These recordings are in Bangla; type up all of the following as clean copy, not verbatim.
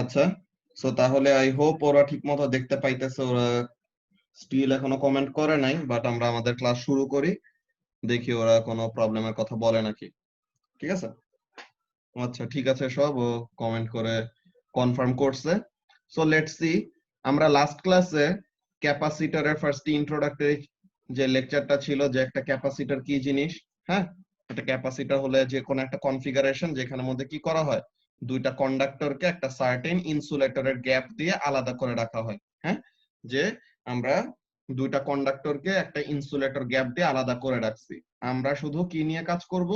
আচ্ছা, সো তাহলে আই হোপ ওরা ঠিকমতো দেখতে পাইতেছে। ওরা স্টিল এখনো কমেন্ট করে নাই, বাট আমরা আমাদের ক্লাস শুরু করি, দেখি ওরা কোনো প্রবলেমের কথা বলে নাকি। ঠিক আছে? আচ্ছা ঠিক আছে, সব ও কমেন্ট করে কনফার্ম করছে। সো লেটস সি, আমরা লাস্ট ক্লাসে ক্যাপাসিটরের ফার্স্ট ইন্ট্রোডাক্টরি যে লেকচারটা ছিল, যে একটা ক্যাপাসিটর কি জিনিস। হ্যাঁ, একটা ক্যাপাসিটর হলে যে কোনো একটা কনফিগারেশন যেখানে মধ্যে কি করা হয়, দুইটা কন্ডাক্টরকে একটা সার্টেন ইনসুলেটরের গ্যাপ দিয়ে আলাদা করে রাখা হয়। হ্যাঁ, যে আমরা দুইটা কন্ডাক্টরকে একটা ইনসুলেটর গ্যাপ দিয়ে আলাদা করে রাখছি। আমরা শুধু কি নিয়ে কাজ করব?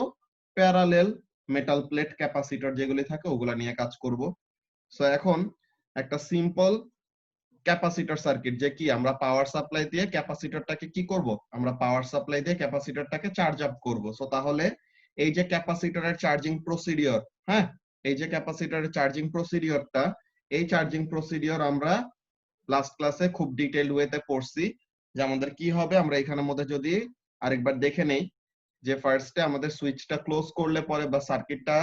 প্যারালেল মেটাল প্লেট ক্যাপাসিটর যেগুলি থাকে ওগুলা নিয়ে কাজ করব। সো এখন একটা সিম্পল ক্যাপাসিটর সার্কিট, যে কি আমরা পাওয়ার সাপ্লাই দিয়ে ক্যাপাসিটরটাকে কি করব, আমরা পাওয়ার সাপ্লাই দিয়ে ক্যাপাসিটরটাকে চার্জ আপ করব। সো তাহলে এই যে ক্যাপাসিটরের চার্জিং প্রসিডিওর, হ্যাঁ, এই যে ক্যাপাসিটরের চার্জিং প্রসিডিওরটা, এই চার্জিং প্রসিডিওর আমরা লাস্ট ক্লাসে খুব ডিটেইলড ওয়েতে পড়ছি। যে আমাদের কি হবে, আমরা এখানের মধ্যে যদি আরেকবার দেখে নেই, যে ফার্স্টে আমাদের সুইচটা ক্লোজ করলে পরে বা সার্কিটটা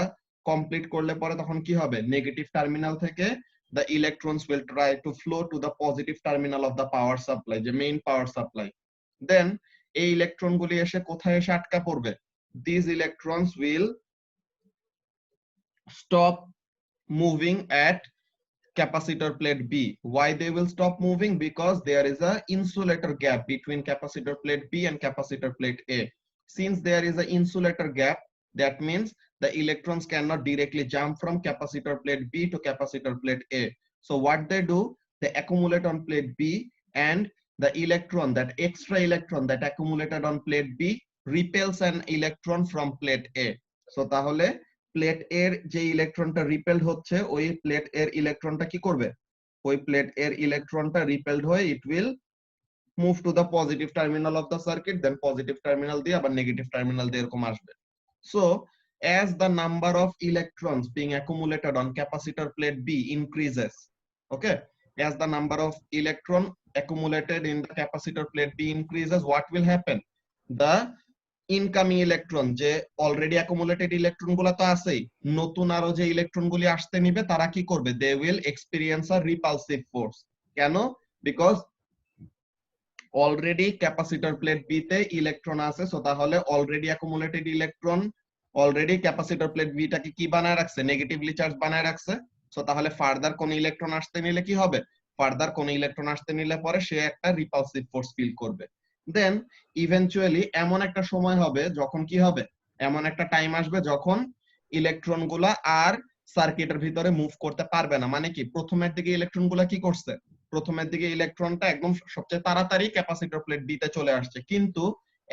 কমপ্লিট করলে পরে তখন কি হবে, নেগেটিভ টার্মিনাল থেকে the electrons will try to flow to the positive terminal of the power supply, যে মেইন পাওয়ার সাপ্লাই। দেন এই ইলেকট্রন গুলি এসে কোথায় এসে আটকা পড়বে? these electrons will stop moving at capacitor plate B. Why they will stop moving? Because there is a insulator gap between capacitor plate B and capacitor plate A. Since there is an insulator gap, that means the electrons cannot directly jump from capacitor plate B to capacitor plate A. So what they do, they accumulate on plate B, and the electron, that extra electron that accumulated on plate B, repels an electron from plate A. So তাহলে প্লেট এর যে ইলেকট্রনটা রিপেলড হচ্ছে, ওই প্লেট এর ইলেকট্রনটা কি করবে, ওই প্লেট এর ইলেকট্রনটা রিপেলড হয়ে it will move to the positive terminal of the circuit, then positive terminal দিয়ে আবার নেগেটিভ টার্মিনাল দিয়ে এরকম আসবে। So as the number of electrons being accumulated on capacitor plate B increases, okay, as the number of electron accumulated in the capacitor plate B increases, what will happen, the incoming electron, যে অলরেডি অ্যাকুমুলেটেড ইলেকট্রন গুলা তো আছেই, নতুন আরো যে ইলেকট্রন গুলি আসতে নিবে তারা কি করবে, they will experience a repulsive force. কেন? Because already capacitor plate B তে ইলেকট্রন আছে, সো তাহলে already accumulated electron already capacitor plate B টাকে কি বানায় রাখছে, নেগেটিভলি চার্জ বানায় রাখছে। সো তাহলে ফার্দার কোন ইলেকট্রন আসতে নিলে কি হবে, ফার্দার কোন ইলেকট্রন আসতে নিলে পরে সে একটা রিপালসিভ ফোর্স ফিল করবে। দেন ইভেন্চুয়ালি এমন একটা সময় হবে যখন কি হবে, এমন একটা টাইম আসবে যখন ইলেকট্রন গুলা আর সার্কিটের ভিতরে মুভ করতে পারবে না। মানে কি, প্রথমের দিকে ইলেকট্রন গুলা কি করছে, প্রথমের দিকে ইলেকট্রনটা একদম সবচেয়ে তাড়াতাড়ি ক্যাপাসিটর প্লেট বি তে চলে আসছে, কিন্তু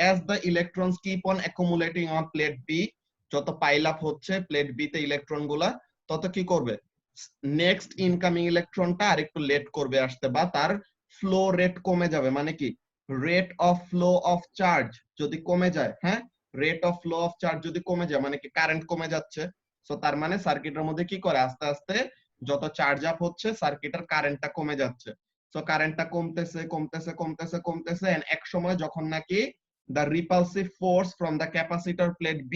as the electrons keep on accumulating on plate B, যত পাইল আপ হচ্ছে প্লেট বি তে ইলেকট্রন গুলা, তত কি করবে, নেক্সট ইনকামিং ইলেকট্রনটা আরেকটু লেট করবে আসতে, বা তার ফ্লো রেট কমে যাবে। মানে কি, rate of flow of charge যদি কমে যায়, হ্যাঁ, rate of flow of charge যদি কমে যায় মানে কি, কারেন্ট কমে যাচ্ছে। সো তার মানে সার্কিটের মধ্যে কি করে, আস্তে আস্তে যত চার্জ আপ হচ্ছে সার্কিটের কারেন্টটা কমে যাচ্ছে। সো কারেন্টটা কমতেছে কমতেছে কমতেছে কমতেছে, এন্ড এক সময় যখন নাকি the repulsive force from the capacitor plate B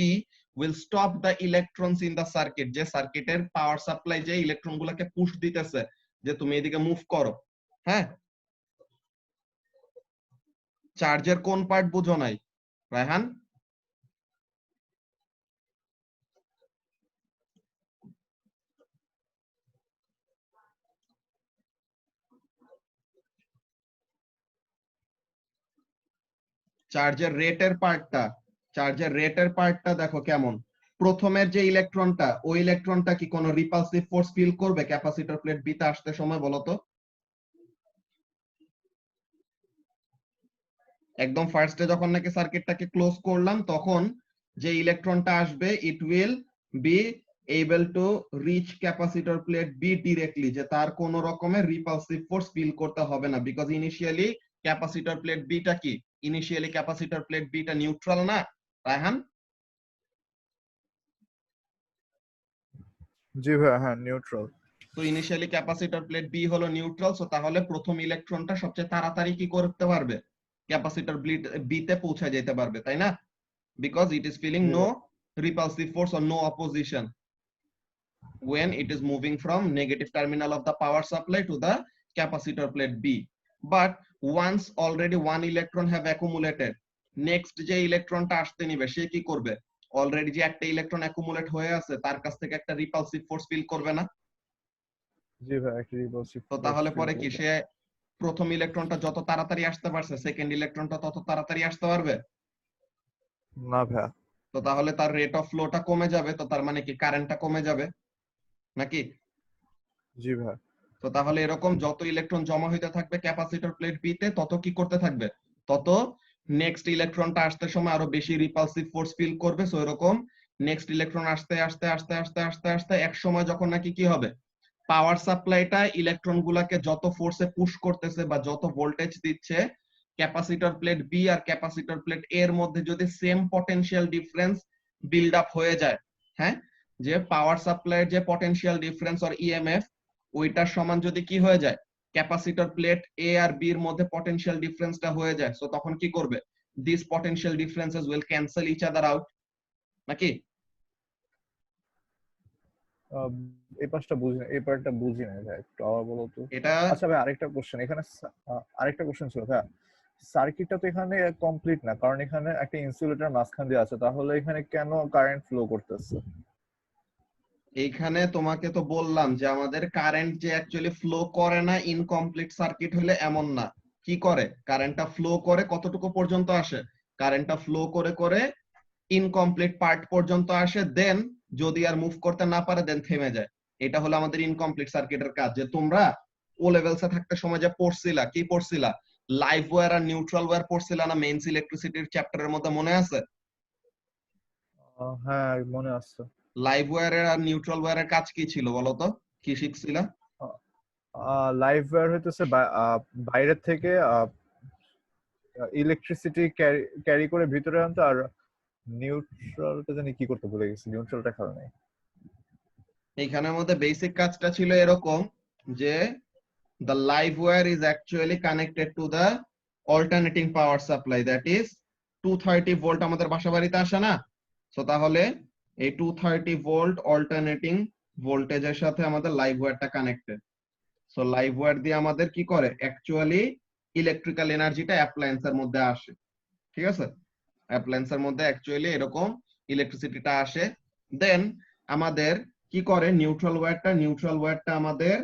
will stop the electrons in the circuit, যে সার্কিটের পাওয়ার সাপ্লাই যে ইলেকট্রন গুলাকে পুশ দিতেছে যে তুমি এদিকে মুভ করো। হ্যাঁ, চার্জের কোন পার্ট বুঝো নাই রায়হান? চার্জের রেটের পার্টটা, চার্জের রেটের পার্টটা দেখো কেমন। প্রথমের যে ইলেকট্রনটা, ওই ইলেকট্রনটা কি কোনো রিপালসিভ ফোর্স ফিল করবে ক্যাপাসিটর প্লেট বি তে আসতে সময়, বলো তো? একদম ফার্স্টে যখন নাকি সার্কিটটাকে ক্লোজ করলাম, তখন যে ইলেকট্রনটা আসবে it will be able to reach capacitor plate B directly, যে তার কোন রকমের রিপালসিভ ফোর্স ফিল করতে হবে না, বিকজ ইনিশিয়ালি ক্যাপাসিটর প্লেট বিটা কি, ইনিশিয়ালি ক্যাপাসিটর প্লেট বিটা নিউট্রাল না রায়হান? জি ভাই, হ্যাঁ নিউট্রাল। তো ইনিশিয়ালি ক্যাপাসিটর প্লেট বি হলো নিউট্রাল, সো তাহলে প্রথম ইলেকট্রনটা সবচেয়ে তাড়াতাড়ি কি করতে পারবে, ক্যাপাসিটর বি তে পৌঁছে যেতে পারবে, তাই না? because it is feeling G no ভাই। repulsive force or no opposition. when it is moving from negative terminal of the power supply to the capacitor plate B. But once already one electron have accumulated, next যে ইলেকট্রনটা আসতে নিবে সে কি করবে? অলরেডি যে একটা ইলেকট্রন অ্যাকুমুলেট হয়ে আছে তার কাছ থেকে একটা রিপালসিভ ফোর্স ফিল করবে না? জি ভাই, একটা রিপালসিভ তো তাহলে পরে কি সে প্রথম ইলেকট্রনটা যত তাড়াতাড়ি আসতে পারছে সেকেন্ড ইলেকট্রনটা তত তাড়াতাড়ি আসতে পারবে না ভাই। তো তাহলে তার রেট অফ ফ্লোটা কমে যাবে, তো তার মানে কি কারেন্টটা কমে যাবে নাকি? জি ভাই। তো তাহলে এরকম যত ইলেকট্রন জমা হইতে থাকবে ক্যাপাসিটর প্লেট বি তে তত কি করতে থাকবে, তত নেক্সট ইলেকট্রনটা আসতে সময় আরো বেশি রিপালসিভ ফোর্স ফিল করবে। সো এরকম নেক্সট ইলেকট্রন আসতে আসতে আসতে আসতে আসতে আসতে এক সময় যখন নাকি কি হবে, পাওয়ার সাপ্লাইটা ইলেকট্রন গুলাকে যত ফোর্সে পুশ করতেছে বা যত ভোল্টেজ দিচ্ছে, ক্যাপাসিটর প্লেট বি আর ক্যাপাসিটর প্লেট এ এর মধ্যে যদি same potential difference build up হয়ে যায়, হ্যাঁ, যে পাওয়ার সাপ্লাইয়ের যে পটেনশিয়াল ডিফারেন্স অর ইএমএফ ওইটার সমান যদি কি হয়ে যায়, ক্যাপাসিটর প্লেট এ আর বি এর মধ্যে পটেনশিয়াল ডিফারেন্সটা হয়ে যায়, সো তখন কি করবে, this potential differences will cancel each other out, নাকি? এই পাশটা বুঝি না, এই পার্টটা বুঝি না ভাই, একটু আবার বলো তো। এটা আচ্ছা ভাই, আরেকটা কোশ্চেন এখানে, আরেকটা কোশ্চেন ছিল ভাই, সার্কিটটা তো এখানে কমপ্লিট না, কারণ এখানে একটা ইনসুলেটর মাঝখান দিয়ে আছে, তাহলে এখানে কেন কারেন্ট ফ্লো করতেছে? এইখানে তোমাকে তো বললাম যে আমাদের কারেন্ট যে অ্যাকচুয়ালি ফ্লো করে না ইনকমপ্লিট সার্কিট হলে, এমন না। কি করে, কারেন্টটা ফ্লো করে কতটুকু পর্যন্ত আসে, কারেন্টটা ফ্লো করে করে ইনকমপ্লিট পার্ট পর্যন্ত আসে, দেন যদি আর মুভ করতে না পারে দেন থেমে যায়। এটা হলো আমাদের ইনকমপ্লিট সার্কিটের কাজ। যে তোমরা ও লেভেলসে থাকতে সময় যে পড়ছিলা, কি পড়ছিলা, লাইভ ওয়্যার আর নিউট্রাল ওয়্যার পড়ছিলা না মেইনস ইলেকট্রিসিটির চ্যাপ্টারের মধ্যে, মনে আছে? হ্যাঁ মনে আছে। লাইভ ওয়্যারের আর নিউট্রাল ওয়্যারের কাজ কি ছিল বলো তো, কি শিখছিলা? লাইভ ওয়্যার হইতেছে বাইরের থেকে ইলেকট্রিসিটি ক্যারি করে ভিতরে আনতো, আর নিউট্রালটা জানি কি করতে ভুলে গেছি, নিউট্রালটা খেলা নাই। এইখানের মধ্যে বেসিক কাজটা ছিল এরকম যে the live wire is actually connected to the alternating power supply, that is 230 volt আমাদের বাসা বাড়িতে আসে না, সো তাহলে এই 230 ভোল্ট অল্টারনেটিং ভোল্টেজের সাথে আমাদের লাইভ ওয়্যারটা কানেক্টেড। সো লাইভ ওয়্যার দিয়ে আমাদের কি করে, অ্যাকচুয়ালি ইলেকট্রিক্যাল এনার্জিটা অ্যাপ্লায়েন্সের মধ্যে আসে, ঠিক আছে? অ্যাপ্লায়েন্সের মধ্যে অ্যাকচুয়ালি এরকম ইলেকট্রিসিটিটা আসে, দেন আমাদের কি করে নিউট্রাল ওয়্যারটা আমাদের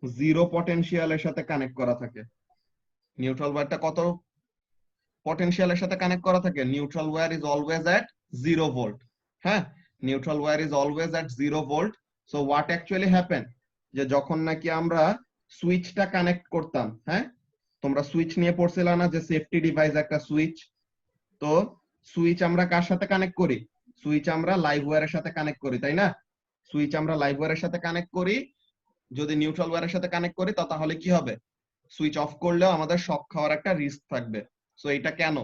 জিরো পটেনশিয়ালের সাথে কানেক্ট করা থাকে। নিউট্রাল ওয়্যারটা কত পটেনশিয়ালের সাথে কানেক্ট করা থাকে? Neutral wire is always at 0 volt. হ্যাঁ, neutral wire is always at 0 volt. So what actually happen, যে যখন নাকি আমরা সুইচটা কানেক্ট করতাম, হ্যাঁ, তোমরা সুইচ নিয়ে পড়ছিলা না, যে সেফটি ডিভাইস একটা সুইচ, তো সুইচ আমরা কার সাথে কানেক্ট করি, সুইচ আমরা লাইভ ওয়্যারের সাথে কানেক্ট করি, তাই না? সুইচ আমরা লাইভ ওয়্যারের সাথে কানেক্ট করি, যদি নিউট্রাল ওয়্যারের সাথে কানেক্ট করি তো তাহলে কি হবে, সুইচ অফ করলেও আমাদের শক খাওয়ার একটা রিস্ক থাকবে। সো এটা কেন,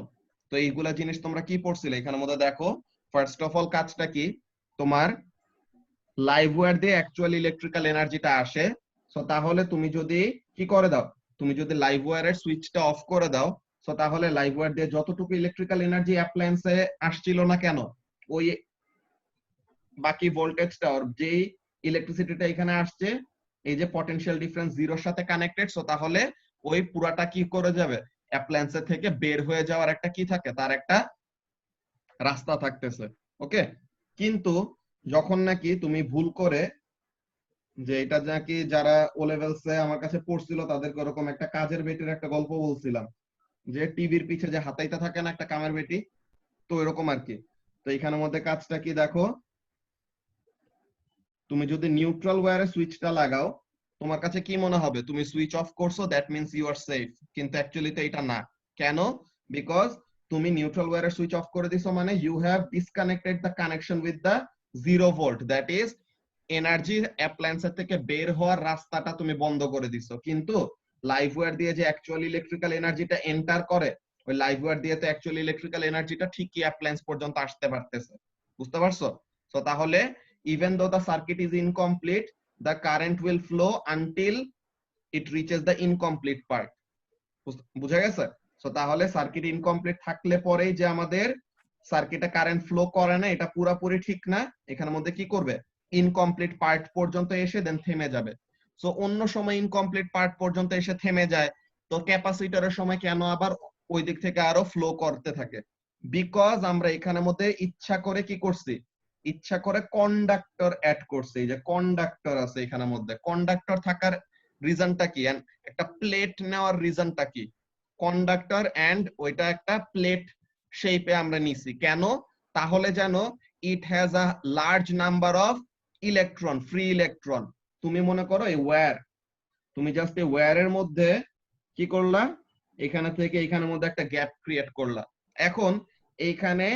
তো এইগুলা জিনিস তোমরা কি পড়ছিলে এখানের মধ্যে দেখো। ফার্স্ট অফ অল কাজটা কি, তোমার লাইভ ওয়্যার দিয়ে অ্যাকচুয়ালি ইলেকট্রিক্যাল এনার্জিটা আসে। সো তাহলে তুমি যদি কি করে দাও, তুমি যদি লাইভ ওয়্যারের সুইচটা অফ করে দাও, সো তাহলে লাইভ ওয়্যার দিয়ে যতটুকু ইলেকট্রিক্যাল এনার্জি অ্যাপ্লায়েন্সে আসছিল না কেন, ওই বাকি ভোল্টেজটা আর যেই ইলেকট্রিসিটিটা এখানে আসছে, এই যে পটেনশিয়াল ডিফারেন্স জিরোর সাথে কানেক্টেড, সো তাহলে ওই পুরাটা কি করে যাবে, অ্যাপ্লায়েন্সের থেকে বের হয়ে যাওয়ার একটা কি থাকে, তার একটা রাস্তা থাকতেছে। ওকে, কিন্তু যখন নাকি তুমি ভুল করে, যে এটা নাকি যারা ও লেভেলসে আমার কাছে পড়ছিল তাদেরকে ওরকম একটা কাজের বেটির একটা গল্প বলছিলাম, যে টিভির পিছে যে হাতাইতে থাকে না একটা কামের বেটি, তো এরকম আর কি। তো এখানের মধ্যে কাজটা কি দেখো, তুমি যদি নিউট্রাল ওয়্যারে সুইচটা লাগাও, তোমার কাছে কি মনে হবে, তুমি সুইচ অফ করছো, that means you are safe, কিন্তু অ্যাকচুয়ালি তো এটা না। কেন? বিকজ তুমি নিউট্রাল ওয়্যারে সুইচ অফ করে দিছো, মানে you have disconnected the connection with the 0 volt, that is energy অ্যাপ্লায়েন্সের থেকে বের হওয়ার রাস্তাটা তুমি বন্ধ করে দিছো। কিন্তু লাইভ ওয়্যার দিয়ে যে অ্যাকচুয়ালি ইলেকট্রিক্যাল এনার্জিটা এন্টার করে, ওই লাইভ ওয়্যার দিয়ে তো অ্যাকচুয়ালি ইলেকট্রিক্যাল এনার্জিটা ঠিকই অ্যাপ্লায়েন্স পর্যন্ত আসতে পারতেছে। বুঝতে পারছো? সো তাহলে even though the circuit is incomplete, the current will flow until it reaches the incomplete part. বুঝা গেছে? সো তাহলে সার্কিট ইনকমপ্লিট থাকলে পরেই যে আমাদের সার্কিটে কারেন্ট ফ্লো করে না, এটা পুরোপুরি ঠিক না, এখানের মধ্যে কি করবে, ইনকমপ্লিট পার্ট পর্যন্ত এসে দেন থেমে যাবে। সো অন্য সময় ইনকমপ্লিট পার্ট পর্যন্ত এসে থেমে যায়, তো ক্যাপাসিটরের সময় কেন আবার ওই দিক থেকে আরো ফ্লো করতে থাকে? বিকজ আমরা এখানের মধ্যে ইচ্ছা করে কি করছি, ইচ্ছা করে কন্ডাক্টর অ্যাড করছি। এই যে কন্ডাক্টর আছে এখানের মধ্যে, কন্ডাক্টর থাকার রিজনটা কি, একটা প্লেট নেওয়ার রিজনটা কি? কন্ডাক্টর এন্ড ওইটা একটা প্লেট শেপে আমরা নিছি কেন? তাহলে যেন it has a large number of electron, free electron. তুমি মনে করো এই ওয়্যার, তুমি জাস্ট এই ওয়্যারের মধ্যে কি করলা, এখানে থেকে এখানের মধ্যে একটা গ্যাপ ক্রিয়েট করলা। এখন এইখানে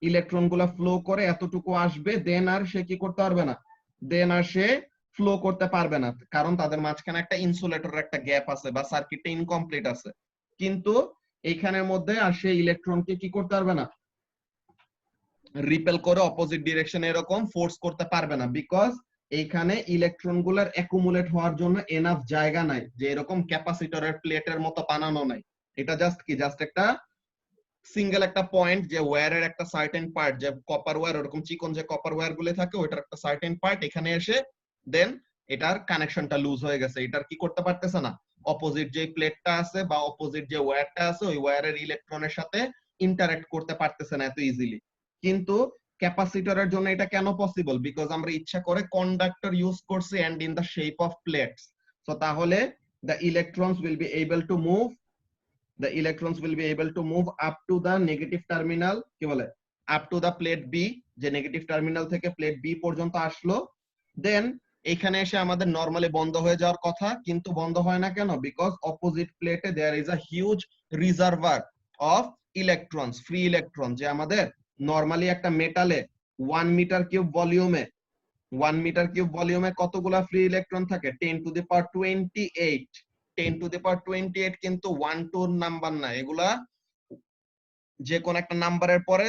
ইলেকট্রন গুলা ফ্লো করে এতটুকু আসবে, দেন আর সে কি করতে পারবে না, দেন আর সে ফ্লো করতে পারবে না, কারণ তাদের মাঝখানে একটা ইনসুলেটরের একটা গ্যাপ আছে বা সার্কিটটা ইনকমপ্লিট আছে। কিন্তু এইখানের মধ্যে আর সে ইলেকট্রনকে কি করতে পারবে না, রিপেল করে অপোজিট ডিরেকশনে এরকম ফোর্স করতে পারবে না, বিকজ এইখানে ইলেকট্রন গুলার অ্যাকুমুলেট হওয়ার জন্য এনাফ জায়গা নাই, যে এরকম ক্যাপাসিটরের প্লেটের মতো বানানো নাই। এটা জাস্ট কি, জাস্ট একটা সিঙ্গেল একটা পয়েন্ট, যে ওয়্যারের একটা সার্টেন পার্ট, যে কপার ওয়্যার ওরকম চিকন যে কপার ওয়্যার গুলো থাকে, ওইটার একটা সার্টেন পার্ট এখানে এসে দেন এটার কানেকশনটা লুজ হয়ে গেছে, এটার কি করতে পারতেছে না, অপোজিট যে প্লেটটা আছে বা অপোজিট যে ওয়্যারটা আছে ওই ওয়্যারের ইলেকট্রনের সাথে ইন্টারঅ্যাক্ট করতে পারতেছে না এত ইজিলি। কিন্তু ক্যাপাসিটরের জন্য এটা কেন পসিবল? বিকজ আমরা ইচ্ছা করে কন্ডাক্টর ইউজ করছি and in the shape of plates. So তাহলে the electrons will be able to move, the electrons will be able to move up to the negative terminal, কি বলে, up to the plate B, যে নেগেটিভ টার্মিনাল থেকে প্লেট বি পর্যন্ত আসলো, দেন এখানে এসে আমাদের নরমালি বন্ধ হয়ে যাওয়ার কথা, কিন্তু বন্ধ হয় না কেন? বিকজ অপোজিট প্লেটে there is a huge reservoir of electrons, free electron, যে আমাদের নরমালি একটা মেটালে 1 মিটার কিউব ভলিউমে, 1 মিটার কিউব ভলিউমে কতগুলা ফ্রি ইলেকট্রন থাকে? 10 to the power 28। 10 to the পাওয়ার 28 কিন্তু 1 2 নাম্বার না, এগুলা যে কোন একটা নাম্বারের পরে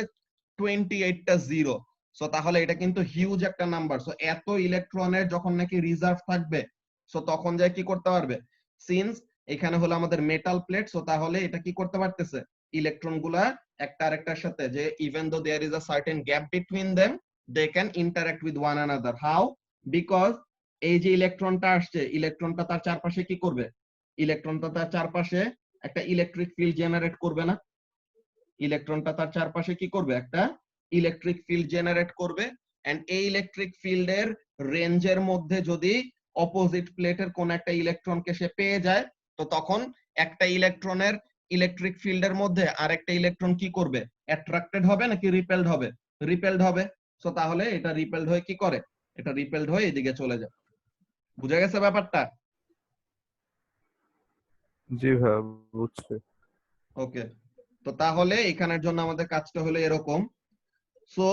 28টা জিরো। সো তাহলে এটা কিন্তু হিউজ একটা নাম্বার। সো এত ইলেকট্রনের যখন নাকি রিজার্ভ থাকবে, সো তখন যায় কি করতে পারবে, সিন্স এখানে হলো আমাদের মেটাল প্লেট, সো তাহলে এটা কি করতে পারতেছে, ইলেকট্রন গুলা একটা আরেকটার সাথে, যে even though there is a certain gap between them, they can interact with one another. How? Because এই যে ইলেকট্রনটা আসছে, ইলেকট্রনটা তার চারপাশে কি করবে, ইলেকট্রনটা তার চারপাশে একটা ইলেকট্রিক ফিল্ড জেনারেট করবে না? ইলেকট্রনটা তার চারপাশে কি করবে, একটা ইলেকট্রিক ফিল্ড জেনারেট করবে, এন্ড এই ইলেকট্রিক ফিল্ডের রেঞ্জের মধ্যে যদি অপোজিট প্লেটের কোন একটা ইলেকট্রনকে সে পেয়ে যায়, তো তখন একটা ইলেকট্রনের ইলেকট্রিক ফিল্ডের মধ্যে আরেকটা ইলেকট্রন কি করবে, অ্যাট্রাক্টেড হবে নাকি রিপেলড হবে? রিপেলড হবে। সো তাহলে এটা রিপেলড হয়ে কি করে, এটা রিপেলড হয়ে এদিকে চলে যায়। বুঝা গেছে ব্যাপারটা? জি ভাইয়া, বুঝছি। ওকে, তো তাহলে এখানের জন্য আমাদের কাজটা হলো এরকম। সো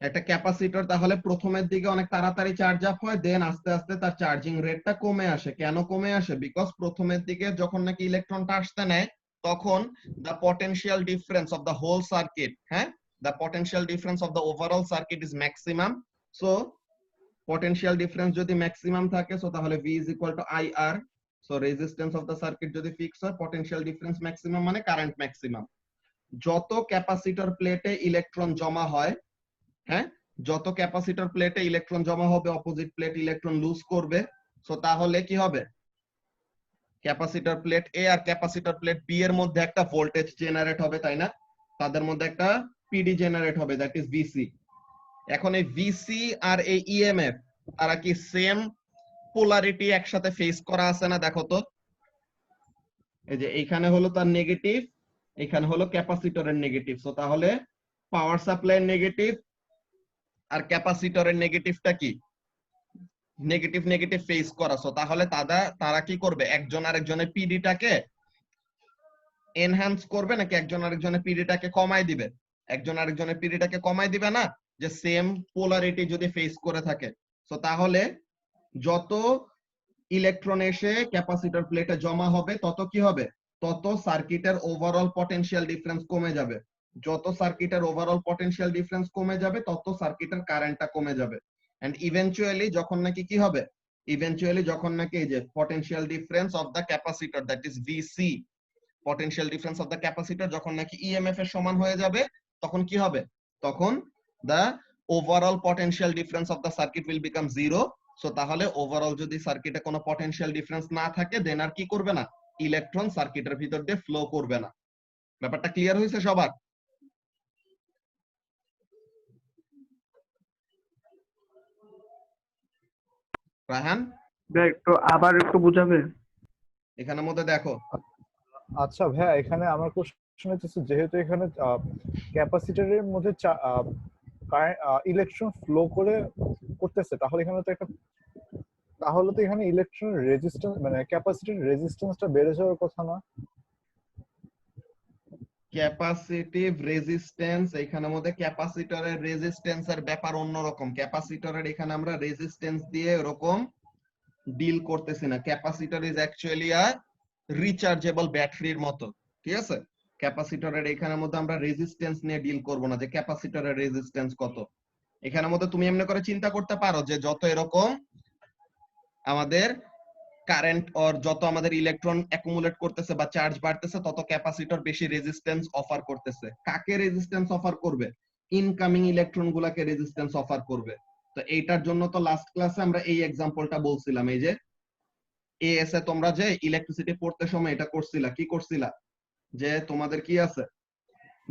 একটা ক্যাপাসিটর তাহলে প্রথমের দিকে অনেক তাড়াতাড়ি চার্জ আপ হয়, দেন আস্তে আস্তে তার চার্জিং রেটটা কমে আসে। কেন কমে আসে? বিকজ প্রথমের দিকে যখন নাকি ইলেকট্রনটা আসতে নেয়, তখন the potential difference of the whole circuit, হ্যাঁ, the potential difference of the overall circuit is maximum. So potential difference যদি ম্যাক্সিমাম থাকে, সো তাহলে V is equal to IR। So resistance of the circuit যদি ফিক্স হয়, পটেনশিয়াল ডিফারেন্স ম্যাক্সিমাম মানে কারেন্ট ম্যাক্সিমাম। যত ক্যাপাসিটর প্লেটে ইলেকট্রন জমা হয়, হ্যাঁ, যত ক্যাপাসিটর প্লেটে ইলেকট্রন জমা হবে, অপোজিট প্লেট ইলেকট্রন লুজ করবে। সো তাহলে কি হবে, ক্যাপাসিটর প্লেট এ আর ক্যাপাসিটর প্লেট বি এর মধ্যে একটা ভোল্টেজ জেনারেট হবে, তাই না? তাদের মধ্যে একটা পিডি জেনারেট হবে, দ্যাট ইজ ভিসি। এখন এই ভিসি আর এই ইএমএফ, তারা কি সেম পোলারিটি একসাথে ফেস করা আছে না? দেখো তো, এই যে এইখানে হলো তার নেগেটিভ, এখানে হলো ক্যাপাসিটরের নেগেটিভ। সো তাহলে পাওয়ার সাপ্লাই নেগেটিভ আর ক্যাপাসিটরের নেগেটিভটা কি, নেগেটিভ নেগেটিভ ফেস করা। সো তাহলে তারা কি করবে, একজন আরেকজনের পিডিটাকে এনহ্যান্স করবে নাকি একজন আরেকজনের পিডিটাকে কমাই দিবে? একজন আরেকজনের পিডিটাকে কমাই দিবে না, যে সেম পোলারিটি যদি ফেস করে থাকে। সো তাহলে যত ইলেকট্রন এসে ক্যাপাসিটর প্লেটে জমা হবে, তত কি হবে, তত সার্কিটের ওভারঅল পটেনশিয়াল ডিফারেন্স কমে যাবে। যত সার্কিটের ওভারঅল পটেনশিয়াল ডিফারেন্স কমে যাবে, তত সার্কিটের কারেন্টটা কমে যাবে। এন্ড ইভেন্চুয়ালি যখন নাকি কি হবে, ইভেন্চুয়ালি যখন নাকি এই যে potential difference of the capacitor, that is VC, potential difference of the capacitor যখন নাকি ইএমএফ এর সমান হয়ে যাবে, তখন কি হবে? তখন the overall potential difference of the circuit will become zero. So তাহলে ওভারঅল যদি সার্কিটে কোনো পটেনশিয়াল ডিফারেন্স না থাকে দেন আর কি করবে না, ইলেকট্রন সার্কিটের ভিতর দিয়ে ফ্লো করবে না। ব্যাপারটা ক্লিয়ার হয়েছে সবার? রাহান ভাই একটু আবার একটু বুঝাবে? এখানের মধ্যে দেখো, আচ্ছা ভাইয়া, এখানে আমার কোশ্চেন হচ্ছে যেহেতু এখানে ক্যাপাসিটরের মধ্যে ইলেকট্রন ফ্লো করতেছে, তাহলে তো এখানে ইলেকট্রন রেজিস্ট্যান্স মানে ক্যাপাসিটর রেজিস্ট্যান্সটা বেড়ে যাওয়ার কথা না? ক্যাপাসিটিভ রেজিস্ট্যান্স, এখানের মধ্যে ক্যাপাসিটরের রেজিস্ট্যান্সের ব্যাপার অন্যরকম। ক্যাপাসিটরের এখানে আমরা রেজিস্ট্যান্স দিয়ে এরকম ডিল করতেছি না। Capacitor is actually a rechargeable ব্যাটারির মতো, ঠিক আছে? ক্যাপাসিটরের এখানের মধ্যে আমরা রেজিস্ট্যান্স নিয়ে ডিল করব না যে ক্যাপাসিটরের রেজিস্ট্যান্স কত। এখানের মধ্যে তুমি এমনি করে চিন্তা করতে পারো যে যত এরকম আমাদের কারেন্ট অর যত আমাদের ইলেকট্রন অ্যাকুমুলেট করতেছে বা চার্জ বাড়তেছে তত ক্যাপাসিটর বেশি রেজিস্ট্যান্স অফার করতেছে। কাকে রেজিস্ট্যান্স অফার করবে? ইনকামিং ইলেকট্রন গুলাকে রেজিস্ট্যান্স অফার করবে। তো এইটার জন্য তো লাস্ট ক্লাসে আমরা এই এক্সাম্পলটা বলছিলাম, এই যে এএস এ তোমরা যে ইলেকট্রিসিটি পড়তে সময় এটা করছিলা, কি করছিলা যে তোমাদের কি আছে,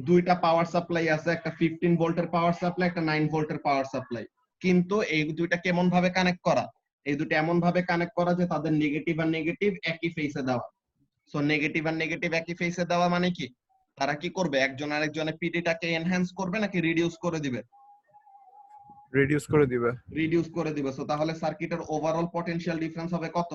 দুইটা পাওয়ার সাপ্লাই আছে, একটা 15 ভোল্টের পাওয়ার সাপ্লাই, একটা 9 ভোল্টের পাওয়ার সাপ্লাই। কিন্তু এই দুইটা কেমন ভাবে কানেক্ট করা? এই দুটো এমন ভাবে কানেক্ট করা যে তাদের নেগেটিভ আর নেগেটিভ একই ফেসে দেওয়া। সো নেগেটিভ আর নেগেটিভ একই ফেসে দেওয়া মানে কি, তারা কি করবে, একজন আরেকজনের পিডিটাকে এনহ্যান্স করবে নাকি রিডিউস করে দিবে? রিডিউস করে দিবে। রিডিউস করে দিবে। সো তাহলে সার্কিটের ওভারঅল পটেনশিয়াল ডিফারেন্স হবে কত?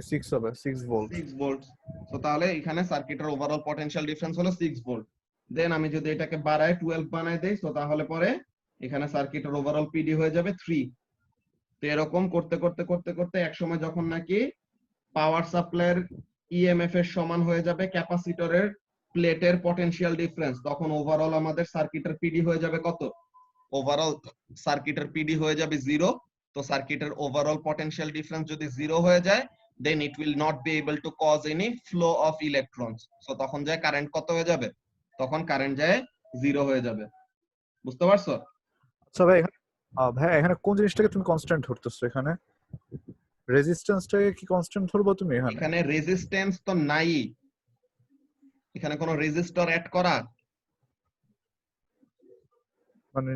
6 হবে, 6 ভোল্ট। 6 ভোল্ট। সো তাহলে এখানে সার্কিটের ওভারঅল পটেনশিয়াল ডিফারেন্স হলো 6 ভোল্ট। দেন আমি যদি এটাকে বাড়ায় 12 বানায় দেই, সো তাহলে পরে এখানে সার্কিটের ওভারঅল পিডি হয়ে যাবে 3। তো এরকম করতে করতে করতে করতে এক সময় যখন নাকি পাওয়ার সাপ্লাইয়ের ইএমএফ এর সমান হয়ে যাবে ক্যাপাসিটরের প্লেটের পটেনশিয়াল ডিফারেন্স, তখন ওভারঅল আমাদের সার্কিটের পিডি হয়ে যাবে কত? ওভারঅল সার্কিটের পিডি হয়ে যাবে 0। তো সার্কিটের ওভারঅল পটেনশিয়াল ডিফারেন্স যদি 0 হয়ে যায় then it will not be able to cause any flow of electrons. So তখন যায় কারেন্ট কত হয়ে যাবে? তখন কারেন্ট যায় 0 হয়ে যাবে। বুঝতে পারছো? আচ্ছা ভাই, এখানে কোন জিনিসটাকে তুমি কনস্ট্যান্ট ধরতেছো? এখানে রেজিস্ট্যান্সটাকে কি কনস্ট্যান্ট ধরবো তুমি এখানে? এখানে রেজিস্ট্যান্স তো নাই, এখানে কোনো রেজিস্টর অ্যাড করা, মানে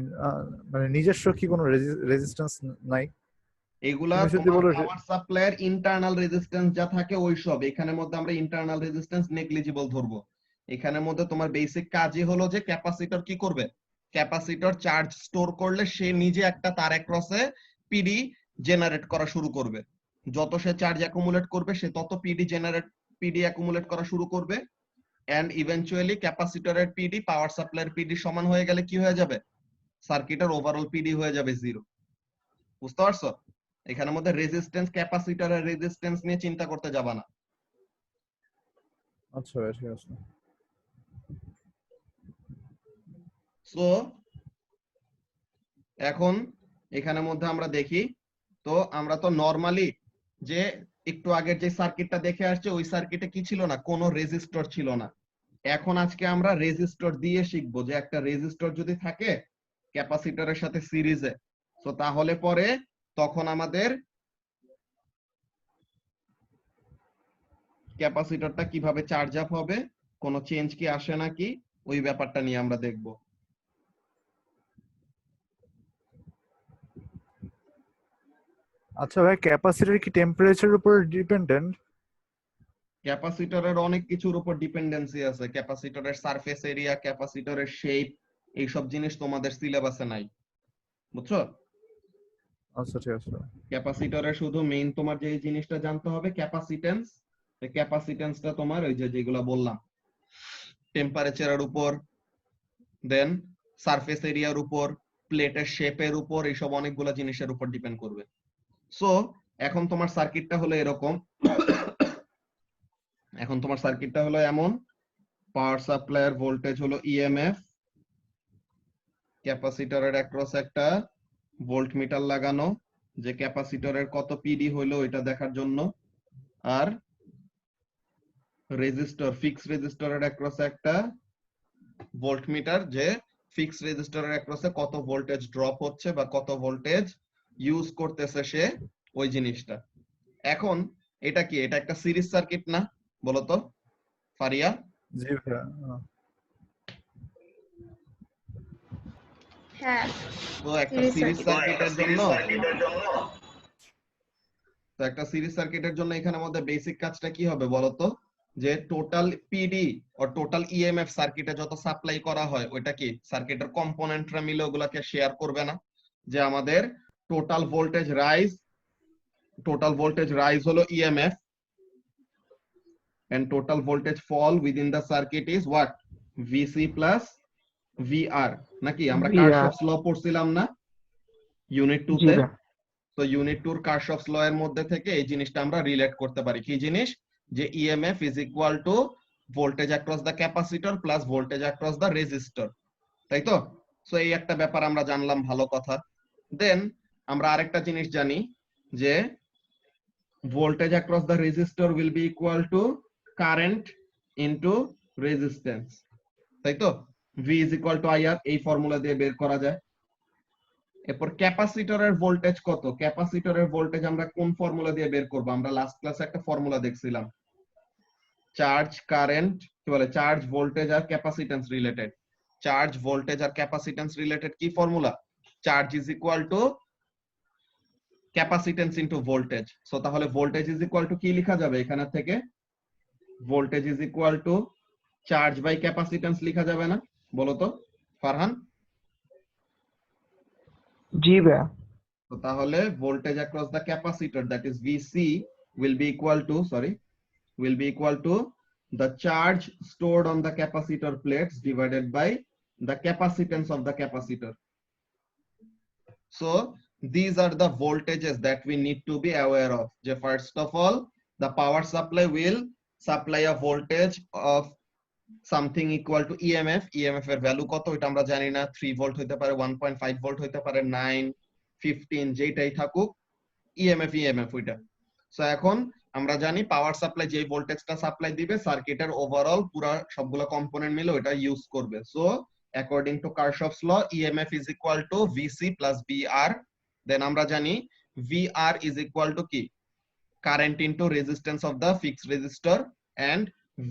মানে নিজস্ব কি কোনো রেজিস্ট্যান্স নাই? এগুলা তুমি যদি তোমার বলো পাওয়ার সাপ্লাইয়ের ইন্টারনাল রেজিস্ট্যান্স যা থাকে ওইসব। এখানের মধ্যে আমরা ইন্টারনাল রেজিস্ট্যান্স নেগলিজিবল ধরবো। এখানের মধ্যে তোমার বেসিক কাজই হলো যে ক্যাপাসিটর কি করবে, ক্যাপাসিটর চার্জ স্টোর করলে সে নিজে একটা তার অ্যাক্রসে পিডি জেনারেট করা শুরু করবে। যত সে চার্জ অ্যাকুমুলেট করবে সে তত পিডি অ্যাকুমুলেট করা শুরু করবে। এন্ড ইভেন্চুয়ালি ক্যাপাসিটরের পিডি পাওয়ার সাপ্লাইয়ের পিডি সমান হয়ে গেলে কি হয়ে যাবে, সার্কিটের ওভারঅল পিডি হয়ে যাবে 0। বুঝতে পারছো? এখানের মধ্যে রেজিস্ট্যান্স, ক্যাপাসিটরের রেজিস্ট্যান্স নিয়ে চিন্তা করতে যাবা না। আচ্ছা ভাই, ঠিক আছে। সো এখন এখানের মধ্যে আমরা দেখি, তো আমরা তো নরমালি যে একটু আগের যে সার্কিটটা দেখে আসছে ওই সার্কিটে কি ছিল না, কোনো রেজিস্টর ছিল না। এখন আজকে আমরা রেজিস্টর দিয়ে শিখবো যে একটা রেজিস্টর যদি থাকে ক্যাপাসিটরের সাথে সিরিজে, তো তাহলে পরে তখন আমাদের ক্যাপাসিটরটা কিভাবে চার্জ আপ হবে, কোনো চেঞ্জ কি আসে নাকি, ওই ব্যাপারটা নিয়ে আমরা দেখব। আচ্ছা ভাই, ক্যাপাসিটর কি টেম্পারেচারের উপর ডিপেন্ডেন্ট? ক্যাপাসিটরের অনেক কিছুর উপর ডিপেন্ডেন্সি আছে। ক্যাপাসিটরের সারফেস এরিয়া, ক্যাপাসিটরের শেপ, এইসব জিনিস তোমাদের সিলেবাসে নাই, বুঝছো? আচ্ছা, ঠিক আছে। ক্যাপাসিটরের শুধু মেইন তোমার যে জিনিসটা জানতে হবে ক্যাপাসিটেন্স। ক্যাপাসিটেন্সটা তোমার ওই যে যেগুলো বললাম টেম্পারেচারের উপর, দেন সারফেস এরিয়ার উপর, প্লেটের শেপের উপর, এইসব অনেকগুলো জিনিসের উপর ডিপেন্ড করবে। সো এখন তোমার সার্কিটটা হলো এরকম, এখন তোমার সার্কিটটা হলো এমন, পাওয়ার সাপ্লাইয়ের ভোল্টেজ হলো ইএমএফ, ক্যাপাসিটরের অ্যাক্রস একটা ভোল্ট মিটার লাগানো যে ক্যাপাসিটরের কত পিডি হলো এটা দেখার জন্য, আর রেজিস্টর, ফিক্স রেজিস্টরের অ্যাক্রস একটা ভোল্টমিটার যে ফিক্স রেজিস্টরের অ্যাক্রসে কত ভোল্টেজ ড্রপ হচ্ছে বা কত ভোল্টেজ ইউজ করতেছে সে ওই জিনিসটা। এখন এটা কি, এটা একটা সিরিজ সার্কিট না বলতো ফারিয়া? জি ভাইয়া। হ্যাঁ, তো একটা সিরিজ সিরিজ সার্কিট। সার্কিটের জন্য তো একটা সিরিজ সার্কিটের জন্য এখানের মধ্যে বেসিক কাজটা কি হবে বলতো, যে টোটাল পিডি ও টোটাল ইএমএফ সার্কিটে যত সাপ্লাই করা হয় ওইটা কি সার্কিটের কম্পোনেন্টরা মিলে ওগুলাকে শেয়ার করবে না? যে আমাদের টোটাল ভোল্টেজ রাইজ হলো EMF and total voltage fall within the circuit is what? VC plus VR নাকি? আমরা কারশফস ল পড়ছিলাম না ইউনিট 2 জি তে? ভাইয়া। তো ইউনিট 2 কারশফস ল এর মধ্যে থেকে এই জিনিসটা আমরা রিলেট করতে পারি। কি জিনিস? যে EMF is equal two voltage across the capacitor plus voltage across the resistor, তাই তো? সো এই একটা ব্যাপার আমরা জানলাম, ভালো কথা। দেন আমরা আরেকটা জিনিস জানি যে voltage across the resistor will be equal to current into resistance, তাই তো? V is equal to IR, এই ফর্মুলা দিয়ে বের করা যায়। এরপর ক্যাপাসিটরের ভোল্টেজ কত? ক্যাপাসিটরের ভোল্টেজ আমরা কোন ফর্মুলা দিয়ে বের করব? আমরা লাস্ট ক্লাসে একটা ফর্মুলা দেখছিলাম, চার্জ কারেন্ট, কি বলে, চার্জ ভোল্টেজ আর ক্যাপাসিটেন্স রিলেটেড। চার্জ ভোল্টেজ আর ক্যাপাসিটেন্স রিলেটেড কি formula? Charge is equal to capacitance into voltage. So তাহলে ভোল্টেজ ইজ ইকুয়াল টু কি লেখা যাবে এখানে থেকে? Voltage is equal to charge by capacitance লেখা যাবে না বলো তো ফারহান? জি ভাইয়া। তো তাহলে voltage across the capacitor that is VC will be equal to the charge stored on the capacitor plates divided by the capacitance of the capacitor. So these are the voltages that we need to be aware of. যে first of all, the power supply will supply a voltage of something equal to EMF. EMF এর ভ্যালু কত এটা আমরা জানি না, 3 ভোল্ট হতে পারে, 1.5 ভোল্ট হতে পারে, 9, 15 যেটাই থাকুক, EMF ওইটা। সো এখন আমরা জানি পাওয়ার সাপ্লাই যে ভোল্টেজটা সাপ্লাই দিবে সার্কিটের ওভারঅল পুরো সবগুলো কম্পোনেন্ট মিলে ওটা ইউজ করবে। So according to Kirchhoff's law EMF is equal to VC plus VR। Then আমরা জানি VR is equal to কি, current into resistance of the fixed resistor, and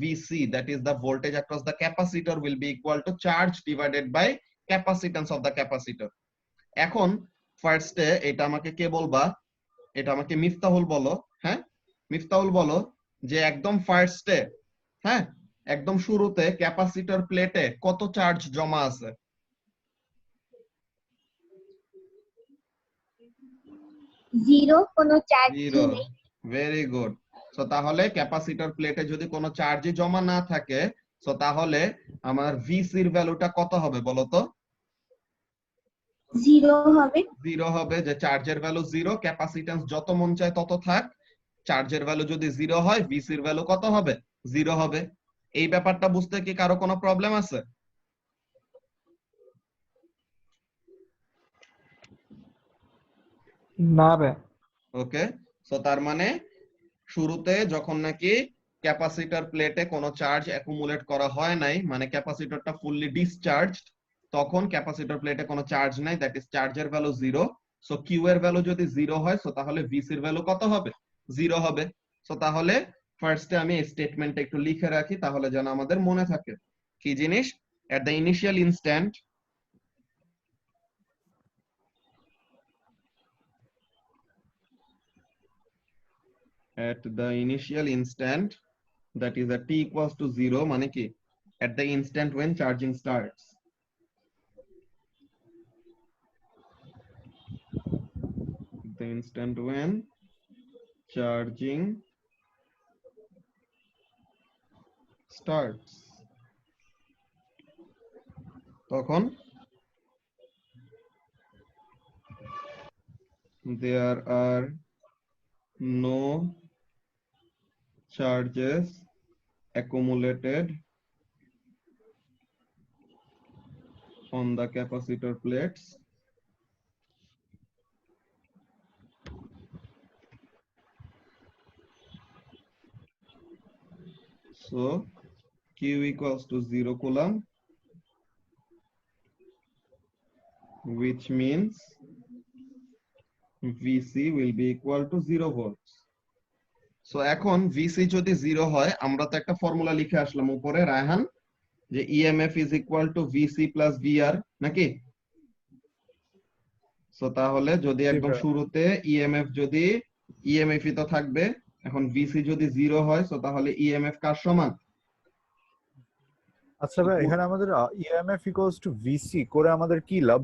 VC, that is the voltage across the capacitor, will be equal to charge divided by capacitance of the capacitor. এখন ফার্স্টে এটা আমাকে কে বলবা? এটা আমাকে মিফতাহুল বলো। হ্যাঁ মিফতাহুল বলো যে একদম ফার্স্টে, হ্যাঁ একদম শুরুতে ক্যাপাসিটর প্লেটে কত চার্জ জমা আছে? 0, কোনো চার্জ 0। নেই। Very good. সো তাহলে ক্যাপাসিটর প্লেটে যদি কোনো চার্জই জমা না থাকে, সো তাহলে আমার ভিসির ভ্যালুটা কত হবে বলো তো? 0 হবে। 0 হবে, যে চার্জের ভ্যালু 0, ক্যাপাসিট্যান্স যত মন চায় তত থাক, চার্জের ভ্যালু যদি 0 হয় ভিসির ভ্যালু কত হবে? 0 হবে। এই ব্যাপারটা বুঝতে কি কারো কোনো প্রবলেম আছে? না ভাইয়া। ওকে। সো তার মানে শুরুতে যখন নাকি ক্যাপাসিটর প্লেটে কোনো চার্জ অ্যাকুমুলেট করা হয় নাই, মানে ক্যাপাসিটরটা ফুললি ডিসচার্জড, তখন ক্যাপাসিটর প্লেটে কোনো চার্জ নাই, দ্যাট ইজ চার্জের ভ্যালু 0। সো কিউ এর ভ্যালু যদি 0 হয়, সো তাহলে ভিসির ভ্যালু কত হবে? 0 হবে। সো তাহলে ফার্স্টে আমি এই স্টেটমেন্টটা একটু লিখে রাখি তাহলে যেন আমাদের মনে থাকে। কি জিনিস? At the initial instant, that is at t equals to 0, মানে কি at the instant when charging starts, the instant when charging starts, তখন there are no charges accumulated on the capacitor plates, so Q equals to 0 coulomb which means VC will be equal to 0 volts. So এখন VC যদি 0 হয় আমরা তো একটা ফর্মুলা লিখে আসলাম উপরে রায়হান যে EMF is equal to VC plus VR নাকি? সো তাহলে যদি একদম শুরুতে EMF যদি EMF ই তো থাকবে, এখন VC যদি 0 হয় সো তাহলে EMF কার সমান? আচ্ছা ভাই, এখানে আমাদের EMF equals to VC করে আমাদের কি লাভ?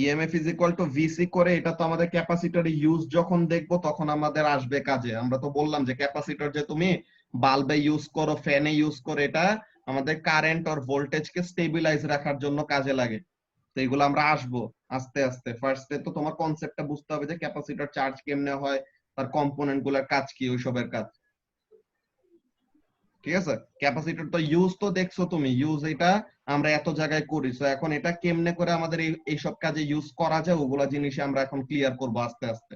EMF is equal to VC করে এটা তো আমাদের ক্যাপাসিটরে ইউজ যখন দেখবো তখন আমাদের আসবে কাজে। আমরা তো বললাম যে ক্যাপাসিটর যে তুমি বাল্বে ইউজ করো, ফ্যানে ইউজ করো, এটা আমাদের কারেন্ট আর ভোল্টেজকে স্টেবিলাইজ রাখার জন্য কাজে লাগে। তো এগুলো আমরা আসবো আস্তে আস্তে। ফার্স্টে তো তোমার কনসেপ্টটা বুঝতে হবে যে ক্যাপাসিটর চার্জ কেমনে হয়, তার কম্পোনেন্ট গুলোর কাজ কি, ওইসবের কাজ। ঠিক আছে, ক্যাপাসিটর তো ইউজ তো দেখছো তুমি, ইউজ এটা আমরা এত জায়গায় করি। সো এখন এটা কেমনে করে আমাদের এই সব কাজে ইউজ করা যায় ওগুলা জিনিস আমরা এখন ক্লিয়ার করব আস্তে আস্তে।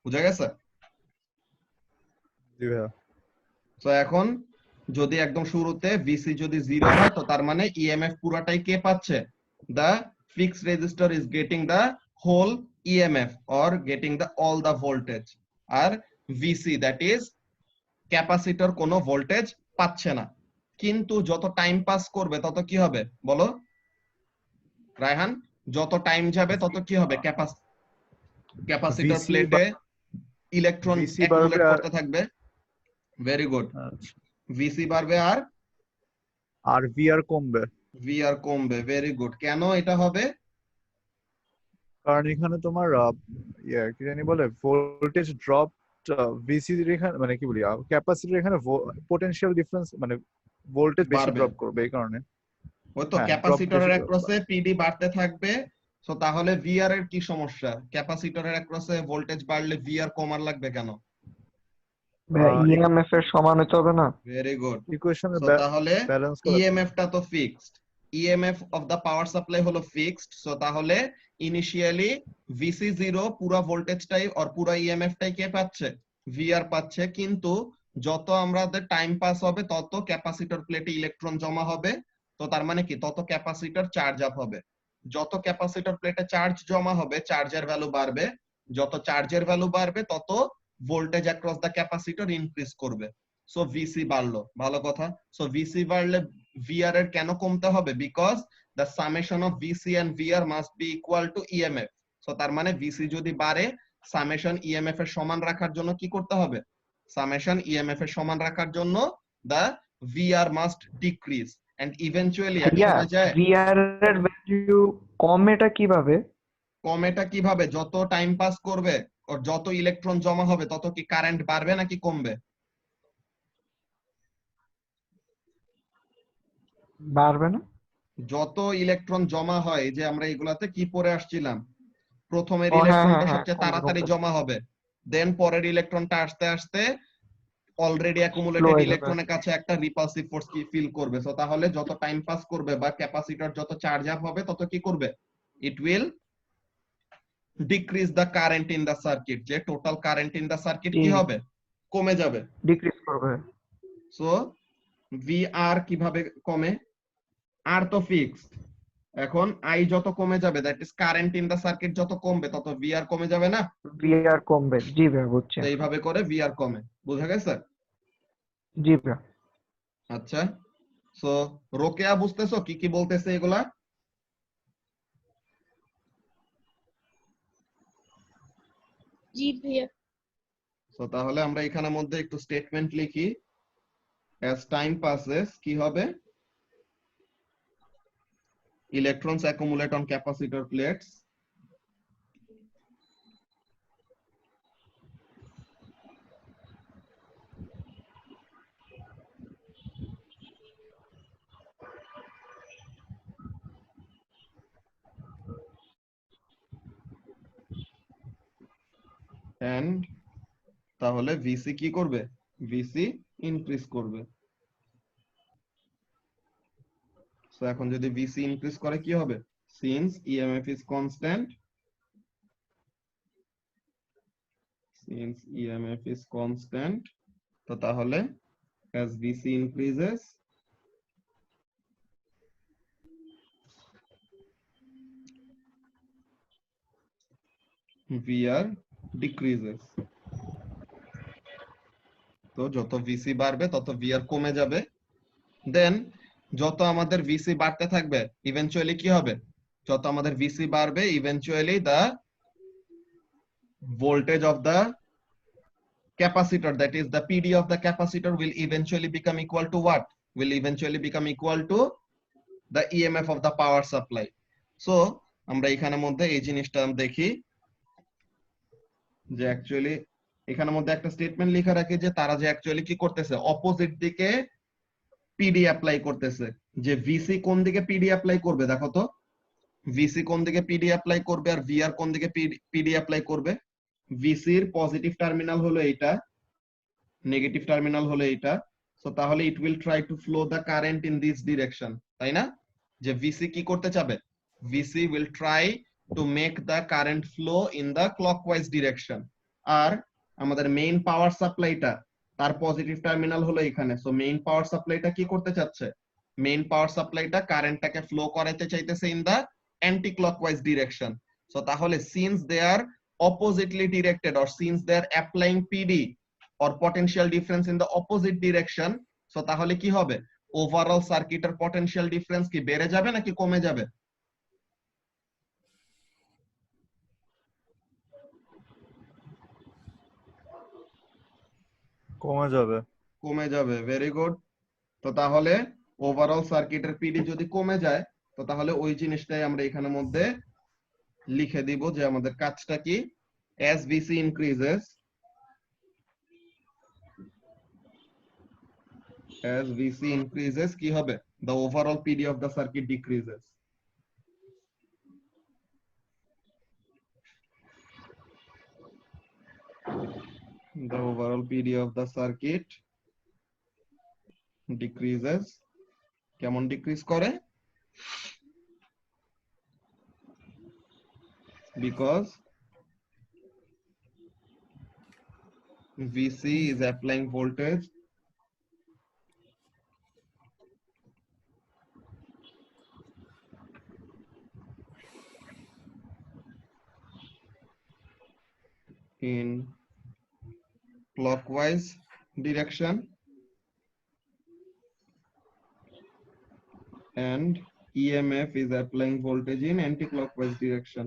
বুঝা গেছে? জি ভাইয়া। সো এখন যদি একদম শুরুতে VC যদি 0 হয় তো তার মানে EMF পুরাটাই কে পাচ্ছে? The fixed resistor is getting the whole EMF or getting the all the voltage, আর VC that is ক্যাপাসিটর কোনো ভোল্টেজ পাচ্ছে না। কিন্তু যত টাইম পাস করবে তত কি হবে বলো রায়হান? যত টাইম যাবে তত কি হবে? ক্যাপাসিটর VC প্লেটে ইলেকট্রন VC অ্যাকুমুলেট বাড়বে করতে থাকবে। Very good. আচ্ছা, VC বাড়বে আর VR কমবে। VR কমবে। Very good. কেন এটা হবে? কারণ এখানে তোমার কি জানি বলে ভোল্টেজ ড্রপ VC এখানে মানে কি বলি ক্যাপাসিটর এখানে পোটেনশিয়াল ডিফারেন্স মানে ভোল্টেজ বেশি বাড়বে। ড্রপ করবে এই কারণে। ওই তো হ্যাঁ, ক্যাপাসিটরের অ্যাক্রসে PD বাড়তে থাকবে। সো তাহলে VR এর কি সমস্যা? ক্যাপাসিটরের অ্যাক্রসে ভোল্টেজ বাড়লে VR কমার লাগবে কেন? ইএমএফ এর সমান হতে হবে না? Very good. ইকুয়েশনের সো তাহলে ব্যালেন্স করা EMF টা তো fixed, EMF of the power supply হলো ফিক্সড। সো তাহলে ইনিশিয়ালি VC0 পুরো ভোল্টেজটাই আর পুরো EMF টাই কে পাচ্ছে? VR পাচ্ছে। কিন্তু যত আমাদের টাইম পাস হবে তত ক্যাপাসিটর প্লেটে ইলেকট্রন জমা হবে। তো তার মানে কি তত ক্যাপাসিটর চার্জ আপ হবে। যত ক্যাপাসিটর প্লেটে চার্জ জমা হবে চার্জের ভ্যালু বাড়বে। যত চার্জের ভ্যালু বাড়বে তত ভোল্টেজ অ্যাক্রস দা ক্যাপাসিটর ইনক্রিজ করবে। সো VC বাড়লো, ভালো কথা। সো VC বাড়লে VR এর কেন কমতে হবে? Because the summation of VC and VR must be equal to EMF। So তার মানে VC যদি বাড়ে সামেশন EMF এর সমান রাখার জন্য কি করতে হবে? সামেশন EMF এর সমান রাখার জন্য the VR must decrease and eventually এক ভাইয়া, সময় যায়। ভিআর এর ভ্যালু কমেটা কিভাবে? কমেটা কিভাবে? যত টাইম পাস করবে ওর যত ইলেকট্রন জমা হবে তত কি কারেন্ট বাড়বে নাকি কমবে? বাড়বে না? যত ইলেকট্রন জমা হয়, যে আমরা এগুলাতে কি পড়ে আসছিলাম, প্রথমের ও হ্যাঁ ইলেকট্রনটা হ্যাঁ হ্যাঁ, সবচেয়ে কমবে তাড়াতাড়ি কমবে, জমা হবে, দেন পরের ইলেকট্রনটা আস্তে আস্তে অলরেডি স্লো অ্যাকুমুলেটেড হয়ে যাবে। ইলেকট্রনের কাছে একটা রিপালসিভ ফোর্স কি ফিল করবে। সো তাহলে যত টাইম পাস করবে বা ক্যাপাসিটর যত চার্জ আপ হবে তত কি করবে? It will decrease the current in the circuit. যে total current in the circuit কি হবে? কমে যাবে। ডিক্রিজ করবে। সো VR কিভাবে কমে? আর তো ফিক্সড। এখন I যত কমে যাবে, that is current in the circuit যত কমবে তত VR কমে যাবে না? ভিআর কমবে, জি ভাই বুঝছি। তো এইভাবে করে VR কমে। বুঝা গেছে? জি ভাই। আচ্ছা, সো রোকেয়া বুঝতেছো কি কি বলতেছে এগুলা? জি ভাইয়া। সো তাহলে আমরা এখানের মধ্যে একটু স্টেটমেন্ট লিখি। as time passes কি হবে? electrons accumulate on capacitor plates and তাহলে VC কি করবে? VC ইনক্রিজ করবে। সো এখন যদি VC ইনক্রিজ করে কি হবে? since EMF is constant, তো তাহলে as VC increases VR decreases. তো যত VC বাড়বে তত VR কমে যাবে। দেন যত আমাদের VC বাড়তে থাকবে ইভেন্চুয়ালি কি হবে? যত আমাদের VC বাড়বে eventually the voltage of the capacitor, that is the PD of the capacitor, will eventually become equal to what? Will eventually become equal to the EMF of the power supply. So আমরা এখানের মধ্যে এই জিনিসটা দেখি যে অ্যাকচুয়ালি এখানের মধ্যে একটা স্টেটমেন্ট লেখা রাখে যে তারা যে অ্যাকচুয়ালি কি করতেছে অপোজিট দিকে পিডি অ্যাপ্লাই করতেছে। যে ভিসি কোন দিকে পিডি অ্যাপ্লাই করবে দেখো তো, ভিসি কোন দিকে পিডি অ্যাপ্লাই করবে আর ভিআর কোন দিকে পিডি অ্যাপ্লাই করবে। ভিসির পজিটিভ টার্মিনাল হলো এইটা, নেগেটিভ টার্মিনাল হলো এইটা। সো তাহলে it will try to flow the current in this direction, তাই না? যে ভিসি কি করতে চাবে, VC will try to make the current flow in the clockwise direction. আর আমাদের মেইন পাওয়ার সাপ্লাইটা তার পজিটিভ টার্মিনাল হলো এখানে। সো মেইন পাওয়ার সাপ্লাইটা কি করতে চাচ্ছে, মেইন পাওয়ার সাপ্লাইটা কারেন্টটাকে ফ্লো করাতে চাইতেছে in the anticlockwise direction. So তাহলে since they are oppositely directed or since they are applying PD or potential difference in the opposite direction, so তাহলে কি হবে, ওভারঅল সার্কিটের পটেনশিয়াল ডিফারেন্স কি বেড়ে যাবে নাকি কমে যাবে? কমে যাবে। কমে যাবে, ভেরি গুড। তো তাহলে ওভারঅল সার্কিটের পিডি যদি কমে যায় তো তাহলে ওই জিনিসটাই আমরা এখানের মধ্যে লিখে দিব যে আমাদের কাজটা কি, as VC increases, as VC increases কি হবে, the overall PD of the circuit decreases. The overall PD of the circuit decreases. কেমন ডিক্রিজ করে? Because VC is applying voltage in clockwise direction and EMF is applying voltage in anti-clockwise direction.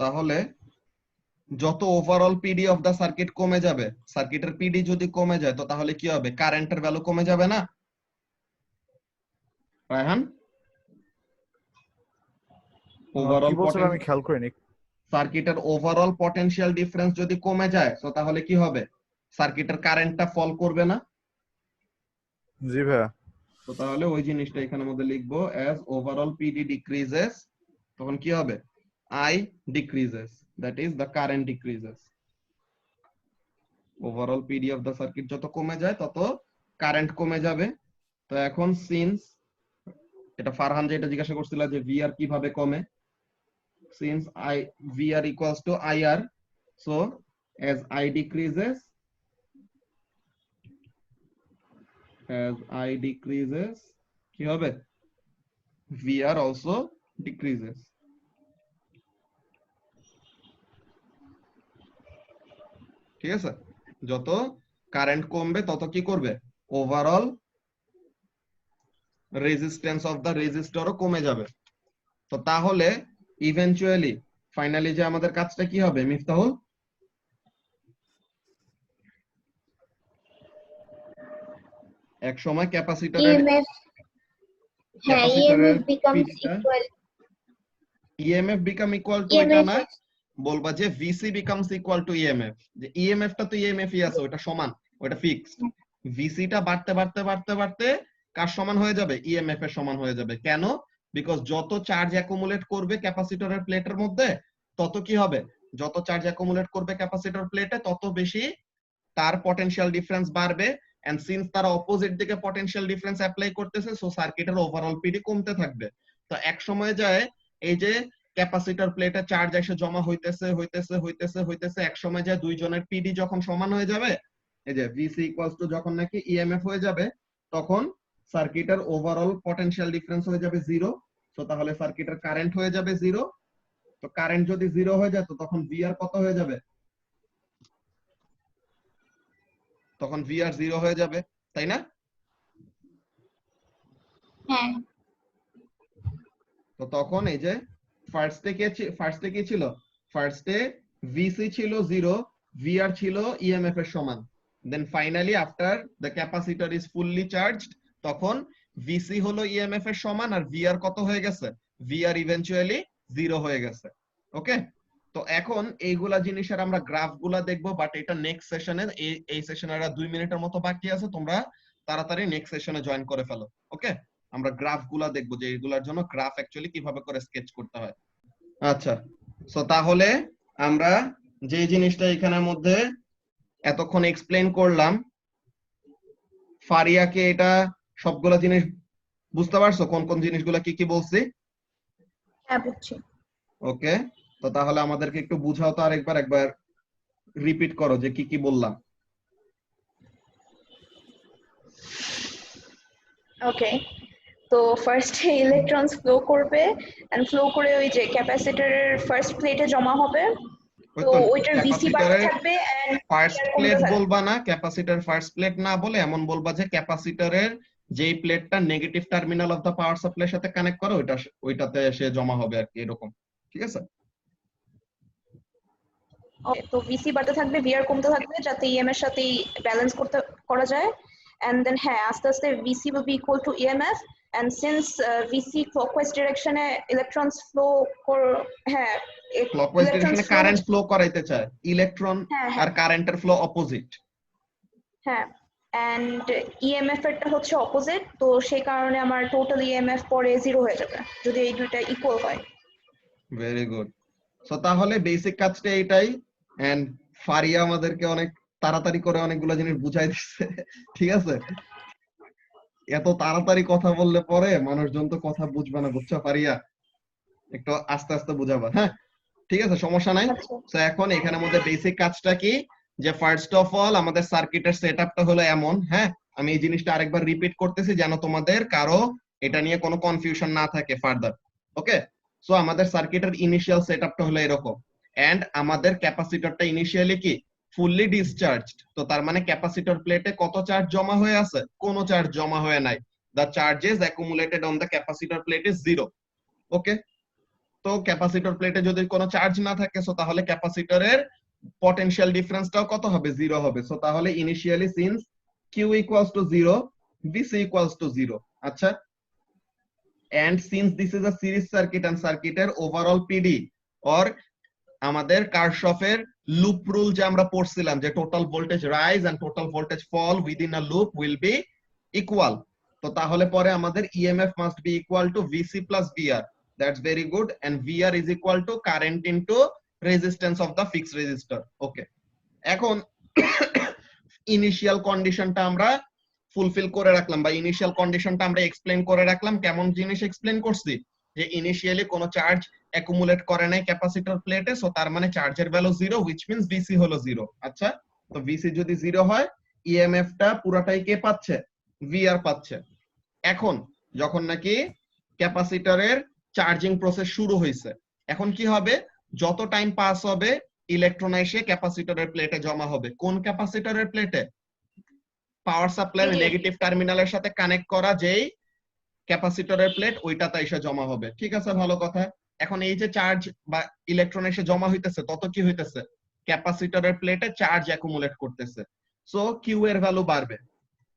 তাহলে যত overall PD of the circuit কমে যাবে, সার্কিটের পিডি যদি কমে যায় তো তাহলে কি হবে, কারেন্টের ভ্যালু কমে যাবে না রায়হান? ওভারঅল কি বলছেন আমি খেয়াল করিনি। সার্কিটের ওভারঅল পটেনশিয়াল ডিফারেন্স যদি কমে যায় তো তাহলে কি হবে, সার্কিটের কারেন্টটা ফল করবে না? জি ভাইয়া। তো তাহলে ওই জিনিসটা এখানের মধ্যে লিখবো, as overall PD decreases তখন কি হবে, I decreases, that is the current decreases. Overall PD of the circuit যত কমে যায় তত কারেন্ট কমে যাবে। তো এখন সিন্স এটা ফারহান যেটা জিজ্ঞাসা করছিল যে VR কিভাবে কমে, since VR equals to IR, so as I decreases, as I decreases কি হবে, VR also decreases. ঠিক আছে, যত কারেন্ট কমবে তত কি করবে, ওভারঅল রেজিস্ট্যান্স অফ দা রেজিস্টরও কমে যাবে। তো তাহলে ইভেন্চুয়ালি ফাইনালি যে আমাদের কাজটা কি হবে মিফতাহুল, এক সময় ক্যাপাসিটরের EMF, হ্যাঁ, EMF becomes equal, EMF become equal to এটা না, বলবা যে VC becomes equal to EMF, যে EMF টা তো EMF ই আছে, ওটা সমান, ওটা ফিক্সড। VC টা বাড়তে বাড়তে বাড়তে বাড়তে কার সমান হয়ে যাবে, EMF এর সমান হয়ে যাবে। কেন? বিকজ যত চার্জ অ্যাকুমুলেট করবে ক্যাপাসিটরের প্লেটের মধ্যে তত কি হবে, যত চার্জ অ্যাকুমুলেট করবে ক্যাপাসিটর প্লেটে তত বেশি তার পটেনশিয়াল ডিফারেন্স বাড়বে। এন্ড সিন্স তারা অপোজিট দিকে পটেনশিয়াল ডিফারেন্স অ্যাপ্লাই করতেছে, সো সার্কিটের ওভারঅল পিডি কমতে থাকবে। তো এক সময় যায় এই যে ক্যাপাসিটর প্লেটে চার্জ এসে জমা হইতেছে এক সময় যায় দুইজনের পিডি যখন সমান হয়ে যাবে, এই যে ভিসি ইকুয়ালস টু যখন নাকি ইএমএফ হয়ে যাবে, তখন সার্কিটের ওভারঅল পটেনশিয়াল ডিফারেন্স হয়ে যাবে 0। তো তাহলে সার্কিটের কারেন্ট হয়ে যাবে 0। তো কারেন্ট যদি 0 হয়ে যায় তো তখন ভিআর কত হয়ে যাবে? তখন ভিআর 0 হয়ে যাবে, তাই না? হ্যাঁ। তো তখন এই যে ফার্স্টে কি ছিল? ফার্স্টে ভিসি ছিল 0, ভিআর ছিল ইএমএফ এর সমান। Then finally after the capacitor is fully charged, তখন ভিসি হলো ইএমএফ এর সমান আর ভিআর কত হয়ে গেছে? ভিআর ইভেন্চুয়ালি 0 হয়ে গেছে। ওকে, তো এখন এইগুলা জিনিসের আমরা গ্রাফগুলা দেখবো, বাট এটা নেক্সট সেশনে, এই সেশনের 2 মিনিটের মতো বাকি আছে, তোমরা তাড়াতাড়ি নেক্সট সেশনে জয়েন করে ফেলো। ওকে, আমরা গ্রাফগুলা দেখবো যে এগুলার জন্য গ্রাফ অ্যাকচুয়ালি কিভাবে করে স্কেচ করতে হয়। আচ্ছা, সো তাহলে আমরা যে জিনিসটা এখানের মধ্যে এতক্ষণ এক্সপ্লেইন করলাম, ফারিয়াকে এটা সবগুলা জিনিস বুঝতে পারছো? কোন কোন জিনিসগুলা কি কি বলছি? হ্যাঁ, বুঝছি। ওকে, তো তাহলে আমাদেরকে একটু বুঝাও তো একবার রিপিট করো যে কি কি বললাম। ওকে, তো ফার্স্টে ইলেকট্রনস ফ্লো করবে, এন্ড ফ্লো করে ওই যে ক্যাপাসিটরের ফার্স্ট প্লেটে জমা হবে। তো ওইটার ভিসি বাড়তে থাকবে এন্ড ফার্স্ট প্লেট বলবা না, ক্যাপাসিটর ফার্স্ট প্লেট না বলে এমন বলবা যে ক্যাপাসিটরের যেই প্লেটটা negative terminal of the power supply সাথে কানেক্ট করে ওইটাতে এসে জমা হবে আর কি, এরকম। ঠিক আছে? তো ভিসি বাড়তে থাকবে, ভিআর কমতে থাকবে, যাতে ইএম এর সাথে ব্যালেন্স করা যায়। এন্ড দেন হ্যাঁ, আস্তে আস্তে VC will be equal to EMF, and since VC clockwise ডিরেকশনে ইলেকট্রনস ফ্লো হ্যাঁ ক্লকওয়াইজ ডিরেকশনে কারেন্ট ফ্লো করাইতে চায়, ইলেকট্রন আর কারেন্টের ফ্লো অপোজিট। হ্যাঁ, এন্ড ইএমএফ এরটা হচ্ছে অপোজিট, তো সেই কারণে আমার টোটাল ইএমএফ পরে 0 হয়ে যাবে যদি এই দুইটা ইকুয়াল হয়। Very good. সো তাহলে বেসিক কাজটা এটাই, এন্ড ফারিয়া আমাদেরকে অনেক তাড়াতাড়ি করে অনেকগুলো জিনিস বুঝাই দিচ্ছে। ঠিক আছে, এত তাড়াতাড়ি কথা বললে পরে মানুষজন তো কথা বুঝবে না, বুঝছো ফারিয়া? একটু আস্তে আস্তে বুঝাবা, হ্যাঁ? ঠিক আছে, সমস্যা নাই। তো এখন এখানের মধ্যে বেসিক কাজটা কি, যে ফার্স্ট অফ অল আমাদের সার্কিটের সেটআপটা হলো এমন, হ্যাঁ? আমি এই জিনিসটা আরেকবার রিপিট করতেছি যেন তোমাদের কারো এটা নিয়ে কোনো কনফিউশন না থাকে ফার্দার। ওকে, সো আমাদের সার্কিটের ইনিশিয়াল সেটআপটা হলো এরকম, এন্ড আমাদের ক্যাপাসিটরটা ইনিশিয়ালি কি ফুললি ডিসচার্জড। তো তার মানে ক্যাপাসিটর প্লেটে কত চার্জ জমা হয়ে আছে? কোনো চার্জ জমা হয়ে নাই। The charges accumulated on the capacitor plate is 0। ওকে, তো ক্যাপাসিটর প্লেটে যদি কোনো চার্জ না থাকে, সো তাহলে ক্যাপাসিটরের পটেনশিয়াল ডিফারেন্সটাও কত হবে? 0 হবে। সো তাহলে initially since Q equals to 0, VC equals to 0। আচ্ছা, and since this is a series circuit and সার্কিটের ওভারঅল পিডি অর আমাদের কারশফের লুপ রুল যে আমরা পড়ছিলাম, যে total voltage rise and total voltage fall within a loop will be equal. তো তাহলে পরে আমাদের EMF must be equal to VC plus VR. That's very good, and VR is equal to current into resistance of the fixed resistor. Okay, এখন ইনিশিয়াল কন্ডিশনটা আমরা ফুলফিল করে রাখলাম, বা ইনিশিয়াল কন্ডিশনটা আমরা এক্সপ্লেইন করে রাখলাম। কেমন জিনিস এক্সপ্লেইন করছি? যে ইনিশিয়ালি কোনো চার্জ অ্যাকুমুলেট করে নাই ক্যাপাসিটর প্লেটে, সো তার মানে চার্জের ভ্যালু 0, হুইচ মিন্স ভিসি হলো 0। আচ্ছা, তো ভিসি যদি 0 হয়, ইএমএফ টা পুরাটাই কে পাচ্ছে? ভিআর পাচ্ছে। এখন যখন নাকি ক্যাপাসিটরের চার্জিং প্রসেস শুরু হয়েছে, এখন কি হবে? যত টাইম পাস হবে ইলেকট্রন এসে ক্যাপাসিটরের প্লেটে জমা হবে। কোন ক্যাপাসিটরের প্লেটে? পাওয়ার সাপ্লাই নেগেটিভ টার্মিনালের সাথে কানেক্ট করা যেই ক্যাপাসিটরের প্লেট, ওইটাতে এসে জমা হবে। ঠিক আছে, ভালো কথা। এখন এই যে চার্জ বা ইলেকট্রন এসে জমা হইতেছে, তত কি হইতেছে? ক্যাপাসিটরের প্লেটে চার্জ অ্যাকুমুলেট করতেছে। সো কিউ এর ভ্যালু বাড়বে।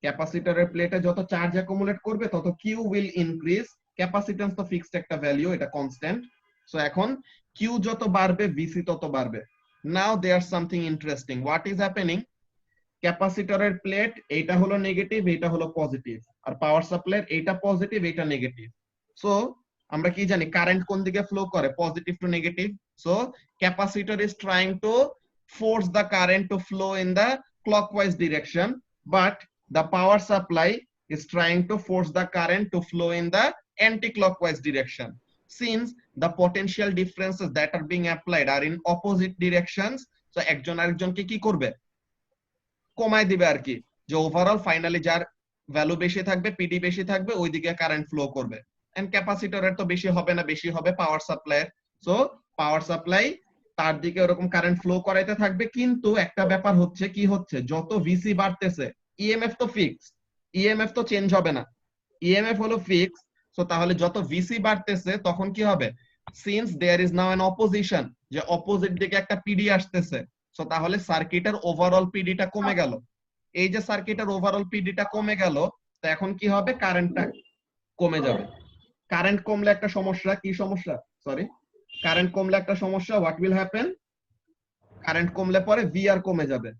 ক্যাপাসিটরের প্লেটে যত চার্জ অ্যাকুমুলেট করবে তত কিউ উইল ইনক্রিজ। ক্যাপাসিট্যান্স তো ফিক্সড একটা ভ্যালু, এটা কনস্ট্যান্ট। সো এখন কিউ যত বাড়বে ভিসি তত বাড়বে। Now there something interesting. What is happening? ক্যাপাসিটরের প্লেট এইটা হলো নেগেটিভ, এইটা হলো পজিটিভ, আর পাওয়ার সাপ্লাই এইটা পজিটিভ, এইটা নেগেটিভ। সো আমরা কি জানি কারেন্ট কোন দিকে ফ্লো করে? Positive two negative. So capacitor is trying to force the current to flow in the clockwise direction, but the power supply is trying to force the current to flow in the anti-clockwise direction. since the potential differences that are being applied are in opposite directions, so একজন আরেকজনকে কি করবে, কমায় দিবে আর কি, যে ওভারঅল ফাইনালি যার ভ্যালু বেশি থাকবে, পিডি বেশি থাকবে, ওইদিকে কারেন্ট ফ্লো করবে। এন্ড ক্যাপাসিটরের তো বেশি হবে না, বেশি হবে পাওয়ার সাপ্লাইয়ের, সো পাওয়ার সাপ্লাই তার দিকে ওরকম কারেন্ট ফ্লো করাইতে থাকবে। কিন্তু একটা ব্যাপার হচ্ছে, কি হচ্ছে, যত ভিসি বাড়তেছে, ইএমএফ তো ফিক্স, ইএমএফ তো চেঞ্জ হবে না, ইএমএফ হলো ফিক্স, সো তাহলে যত ভিসি বাড়তেছে তখন কি হবে, since there is now an opposition, যে অপোজিট দিকে একটা পিডি আসতেছে, সো তাহলে সার্কিটের ওভারঅল পিডিটা কমে গেল। এই যে সার্কিটের ওভারঅল পিডিটা কমে গেল, তো এখন কি হবে, কারেন্টটা কমে যাবে। কারেন্ট কমলে একটা সমস্যা, কি সমস্যা, সরি, কারেন্ট কমলে একটা সমস্যা, হোয়াট উইল হ্যাপেন, কারেন্ট কমলে পরে ভিআর কমে যাবে।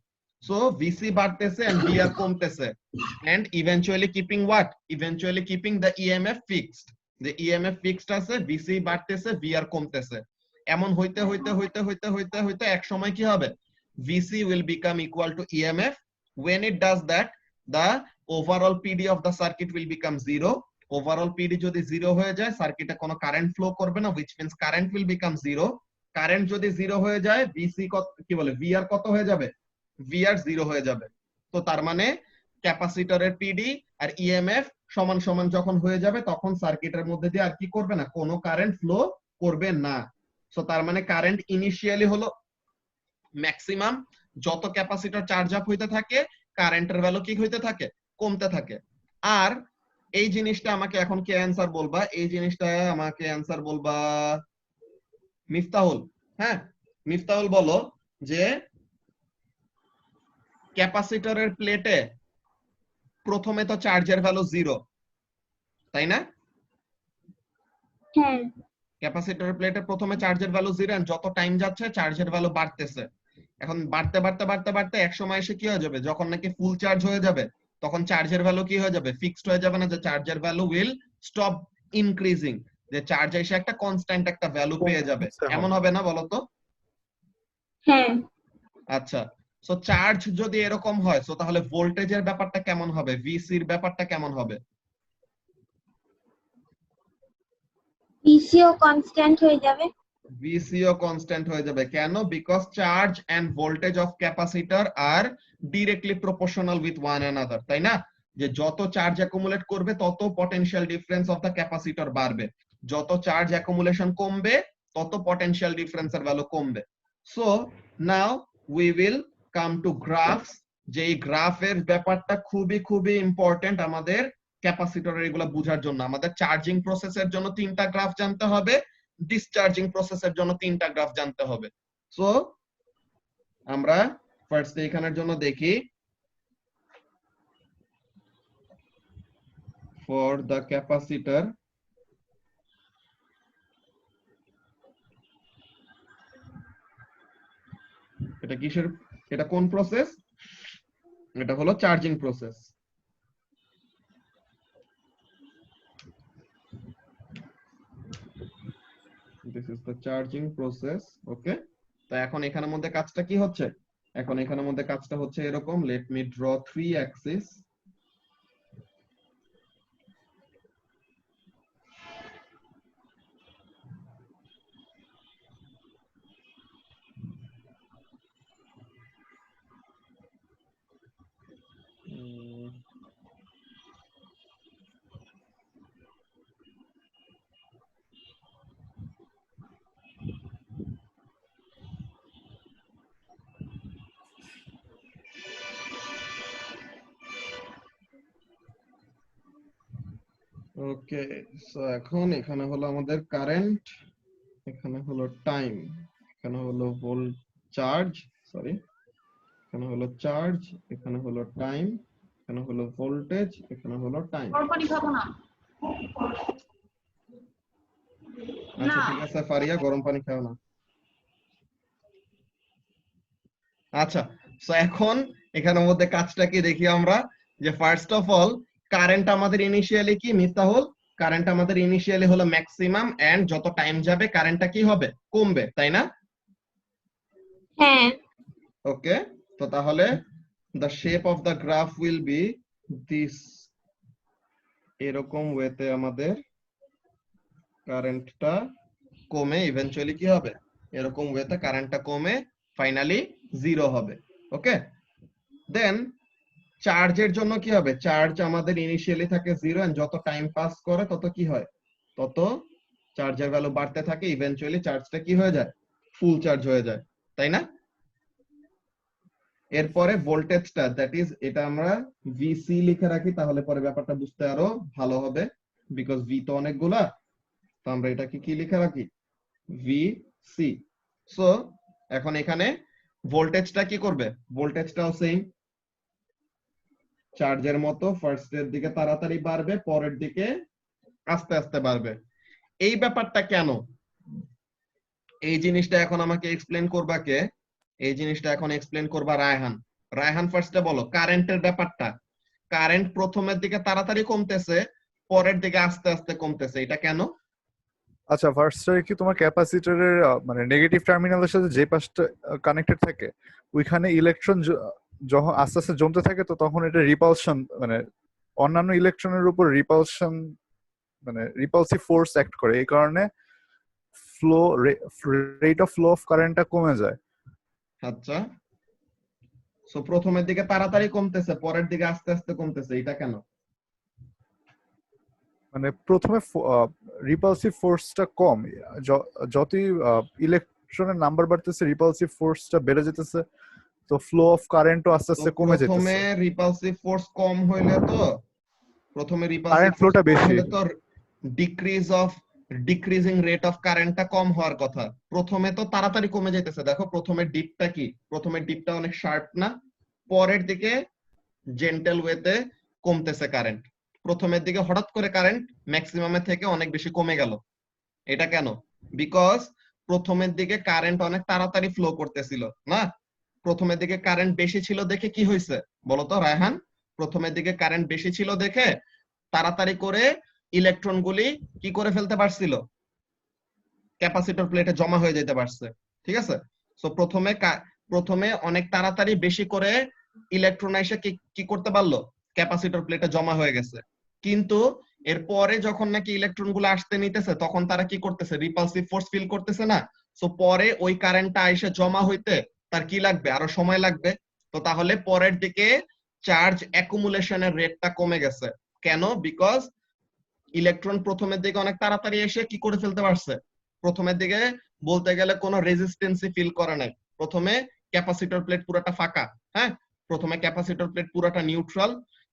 সো ভিসি বাড়তেছে এন্ড ভিআর কমতেছে, and eventually keeping what, eventually keeping the EMF fixed, যে ইএমএফ ফিক্সড আছে, ভিসি বাড়তেছে, ভিআর কমতেছে। এমন হইতে হইতে হইতে হইতে হইতে হইতে এক সময় কি হবে, VC will become equal to EMF. when it does that, the overall PD of the circuit will become 0. overall PD যদি 0 হয়ে যায়, সার্কিটে কোনো কারেন্ট ফ্লো করবে না, which means current will become 0. Current যদি 0 হয়ে যায়, ভিসি কত, কি বলে, ভিআর কত হয়ে যাবে, ভিআর 0 হয়ে যাবে। তো তার মানে ক্যাপাসিটরের পিডি আর ইএমএফ সমান সমান যখন হয়ে যাবে, তখন সার্কিটের মধ্যে দিয়ে আর কি করবে না, কোনো কারেন্ট ফ্লো করবে না। সো তার মানে কারেন্ট ইনিশিয়ালি হলো ম্যাক্সিমাম, যত ক্যাপাসিটর চার্জ আপ হইতে থাকে, কারেন্টের ভ্যালু কি হইতে থাকে, কমতে থাকে। আর এই জিনিসটা আমাকে এখন কে অ্যানসার বলবা, এই জিনিসটা আমাকে অ্যানসার বলবা মিফতাহুল। হ্যাঁ, মিফতাহুল বলো যে ক্যাপাসিটরের প্লেটে প্রথমে তো চার্জের ভ্যালু 0, তাই না? হ্যাঁ ক্যাপাসিটরের প্লেটে প্রথমে চার্জের ভ্যালু 0, এন্ড যত টাইম যাচ্ছে চার্জের ভ্যালু বাড়তেছে। এখন বাড়তে বাড়তে বাড়তে বাড়তে এক সময় এসে কি হয়ে যাবে, যখন নাকি ফুল চার্জ হয়ে যাবে, তখন চার্জের ভ্যালু কি হয়ে যাবে, ফিক্সড হয়ে যাবে না, যে চার্জের ভ্যালু উইল স্টপ ইনক্রিজিং, যে চার্জ এসে একটা কনস্ট্যান্ট একটা ভ্যালু পেয়ে যাবে, এমন হবে না বলো তো? হ্যাঁ আচ্ছা, সো চার্জ যদি এরকম হয়, সো তাহলে ভোল্টেজের ব্যাপারটা কেমন হবে, ভিসির ব্যাপারটা কেমন হবে? পিসিও কনস্ট্যান্ট হয়ে যাবে। ভিসিও কনস্ট্যান্ট হয়ে যাবে, কেন? Because charge and voltage of capacitor are directly proportional with one another, তাই না? যে যত চার্জ অ্যাকুমুলেট করবে, তত potential difference of the capacitor বাড়বে, যত চার্জ অ্যাকুমুলেশন কমবে, তত পটেনশিয়াল ডিফারেন্সের ভ্যালু কমবে। So now we will come to graphs, যে এই গ্রাফের ব্যাপারটা খুবই খুবই ইম্পর্টেন্ট আমাদের ক্যাপাসিটরের এগুলো বোঝার জন্য। আমাদের চার্জিং প্রসেসের জন্য 3টা গ্রাফ জানতে হবে, ডিসচার্জিং প্রসেসের জন্য 3টা গ্রাফ জানতে হবে। সো আমরা ফার্স্ট এখানের জন্য দেখি, ফর দ্য ক্যাপাসিটর, এটা কিসের, এটা কোন প্রসেস, এটা হলো charging process. This is the charging process. Okay, তো এখন এখানের মধ্যে কাজটা কি হচ্ছে, এখন এখানের মধ্যে কাজটা হচ্ছে এরকম, let me draw 3 axis. ওকে, সো এখন এখানে হলো আমাদের কারেন্ট, এখানে হলো টাইম, এখানে হলো ভোল্ট চার্জ, সরি, এখানে হলো চার্জ, এখানে হলো টাইম, এখানে হলো ভোল্টেজ, এখানে হলো টাইম। পানি খাবো না। আচ্ছা ঠিক আছে ফারিয়া, গরম পানি খাও না। আচ্ছা, সো এখন এখানের মধ্যে কাজটা কি দেখি আমরা, যে ফার্স্ট অফ অল কারেন্ট আমাদের ইনিশিয়ালি কি, মিফতাহুল, কারেন্ট আমাদের ইনিশিয়ালি হলো ম্যাক্সিমাম, এন্ড যত টাইম যাবে কারেন্টটা কি হবে, কমবে, তাই না? হ্যাঁ ওকে, তো তাহলে the shape of the graph will be this, এরকম ওয়েতে আমাদের কারেন্টটা কমে ইভেন্চুয়ালি কি হবে, এরকম ওয়েতে কারেন্টটা কমে ফাইনালি 0 হবে। ওকে, দেন চার্জের জন্য কি হবে, চার্জ আমাদের ইনিশিয়ালি থাকে 0 এন্ড যত টাইম পাস করে তত কি হয়, তত চার্জের ভ্যালু বাড়তে থাকে, ইভেন্চুয়ালি চার্জটা কি হয়ে যায়, ফুল চার্জ হয়ে যায়, তাই না? এরপরে ভোল্টেজটা, দ্যাট ইজ এটা আমরা ভিসি লিখে রাখি, তাহলে পরে ব্যাপারটা বুঝতে আরো ভালো হবে, বিকজ ভি তো অনেকগুলা, তো আমরা এটাকে কি লিখে রাখি, ভিসি। সো এখন এখানে ভোল্টেজটা কি করবে, ভোল্টেজটাও সেম চার্জের মতো, ফার্স্ট এর দিকে তাড়াতাড়ি বাড়বে, পরের দিকে আস্তে আস্তে বাড়বে। এই ব্যাপারটা কেন, এই জিনিসটা এখন আমাকে এক্সপ্লেন করবা কে, এই জিনিসটা এখন এক্সপ্লেন করবা রায়হান। রায়হান ফার্স্টে বলো কারেন্টের ব্যাপারটা, কারেন্ট প্রথমের দিকে তাড়াতাড়ি কমতেছে, পরের দিকে আস্তে আস্তে কমতেছে, এটা কেন? আচ্ছা, ফার্স্টে কি তোমার ক্যাপাসিটরের মানে নেগেটিভ টার্মিনালের সাথে যে পাশটা কানেক্টেড থাকে ওইখানে ইলেকট্রন যখন আস্তে আস্তে জমতে থাকে, তো তখন এটা রিপালশন মানে অন্যান্য ইলেকট্রনের উপর রিপালশন মানে রিপালসিভ ফোর্স অ্যাক্ট করে, এই কারণে flow rate of flow of কারেন্টটা কমে যায়। আচ্ছা, সো প্রথমের দিকে তাড়াতাড়ি কমতেছে, পরের দিকে আস্তে আস্তে কমতেছে, এটা কেন? মানে প্রথমে রিপালসিভ ফোর্সটা কম, যতই ইলেকট্রনের নাম্বার বাড়তেছে রিপালসিভ ফোর্সটা বেড়ে যেতেছে, তো ফ্লো অফ কারেন্টও আস্তে আস্তে কমে যেতেছে। প্রথমে রিপালসিভ ফোর্স কম হইলে তো, প্রথমে রিপালসিভ কারেন্ট ফোর্স ফ্লোটা কম বেশি, হলে তো ডিক্রিজিং রেট অফ কারেন্টটা কম হওয়ার কথা, প্রথমে তো তাড়াতাড়ি কমে যাইতেছে। দেখো প্রথমে ডিপটা কি, প্রথমে ডিপটা অনেক শার্প না, পরের দিকে জেন্টেল ওয়েতে কমতেছে কারেন্ট, প্রথমের দিকে হঠাৎ করে কারেন্ট ম্যাক্সিমামের থেকে অনেক বেশি কমে গেল, এটা কেন? বিকজ প্রথমের দিকে কারেন্ট অনেক তাড়াতাড়ি ফ্লো করতেছিল না, প্রথমের দিকে কারেন্ট বেশি ছিল দেখে কি হয়েছে বলতো রায়হান, প্রথমের দিকে কারেন্ট বেশি ছিল দেখে তাড়াতাড়ি করে ইলেকট্রন গুলি কি করে ফেলতে পারছিল, ক্যাপাসিটর প্লেটে জমা হয়ে যেতে পারছে, ঠিক আছে? সো প্রথমে অনেক তাড়াতাড়ি বেশি করে ইলেকট্রন এসে কি করতে পারলো, ক্যাপাসিটর প্লেটে জমা হয়ে গেছে, কিন্তু এরপরে যখন নাকি ইলেকট্রন গুলো আসতে নিতেছে তখন তারা কি করতেছে, রিপালসিভ ফোর্স ফিল করতেছে না, সো পরে ওই কারেন্টটা এসে জমা হইতে তার কি লাগবে, আরো সময় লাগবে, তো তাহলে পরের দিকে চার্জ অ্যাকুমুলেশনের রেটটা কমে গেছে, কেন? বিকজ ইলেকট্রন প্রথমের দিকে অনেক তাড়াতাড়ি এসে কি করে ফেলতে পারছে, প্রথমের দিকে বলতে গেলে কোনো রেজিস্ট্যান্সই ফিল করে নাই, প্রথমে ক্যাপাসিটর প্লেট পুরোটা ফাঁকা, হ্যাঁ, প্রথমে ক্যাপাসিটর প্লেট পুরোটা নিউট্রাল,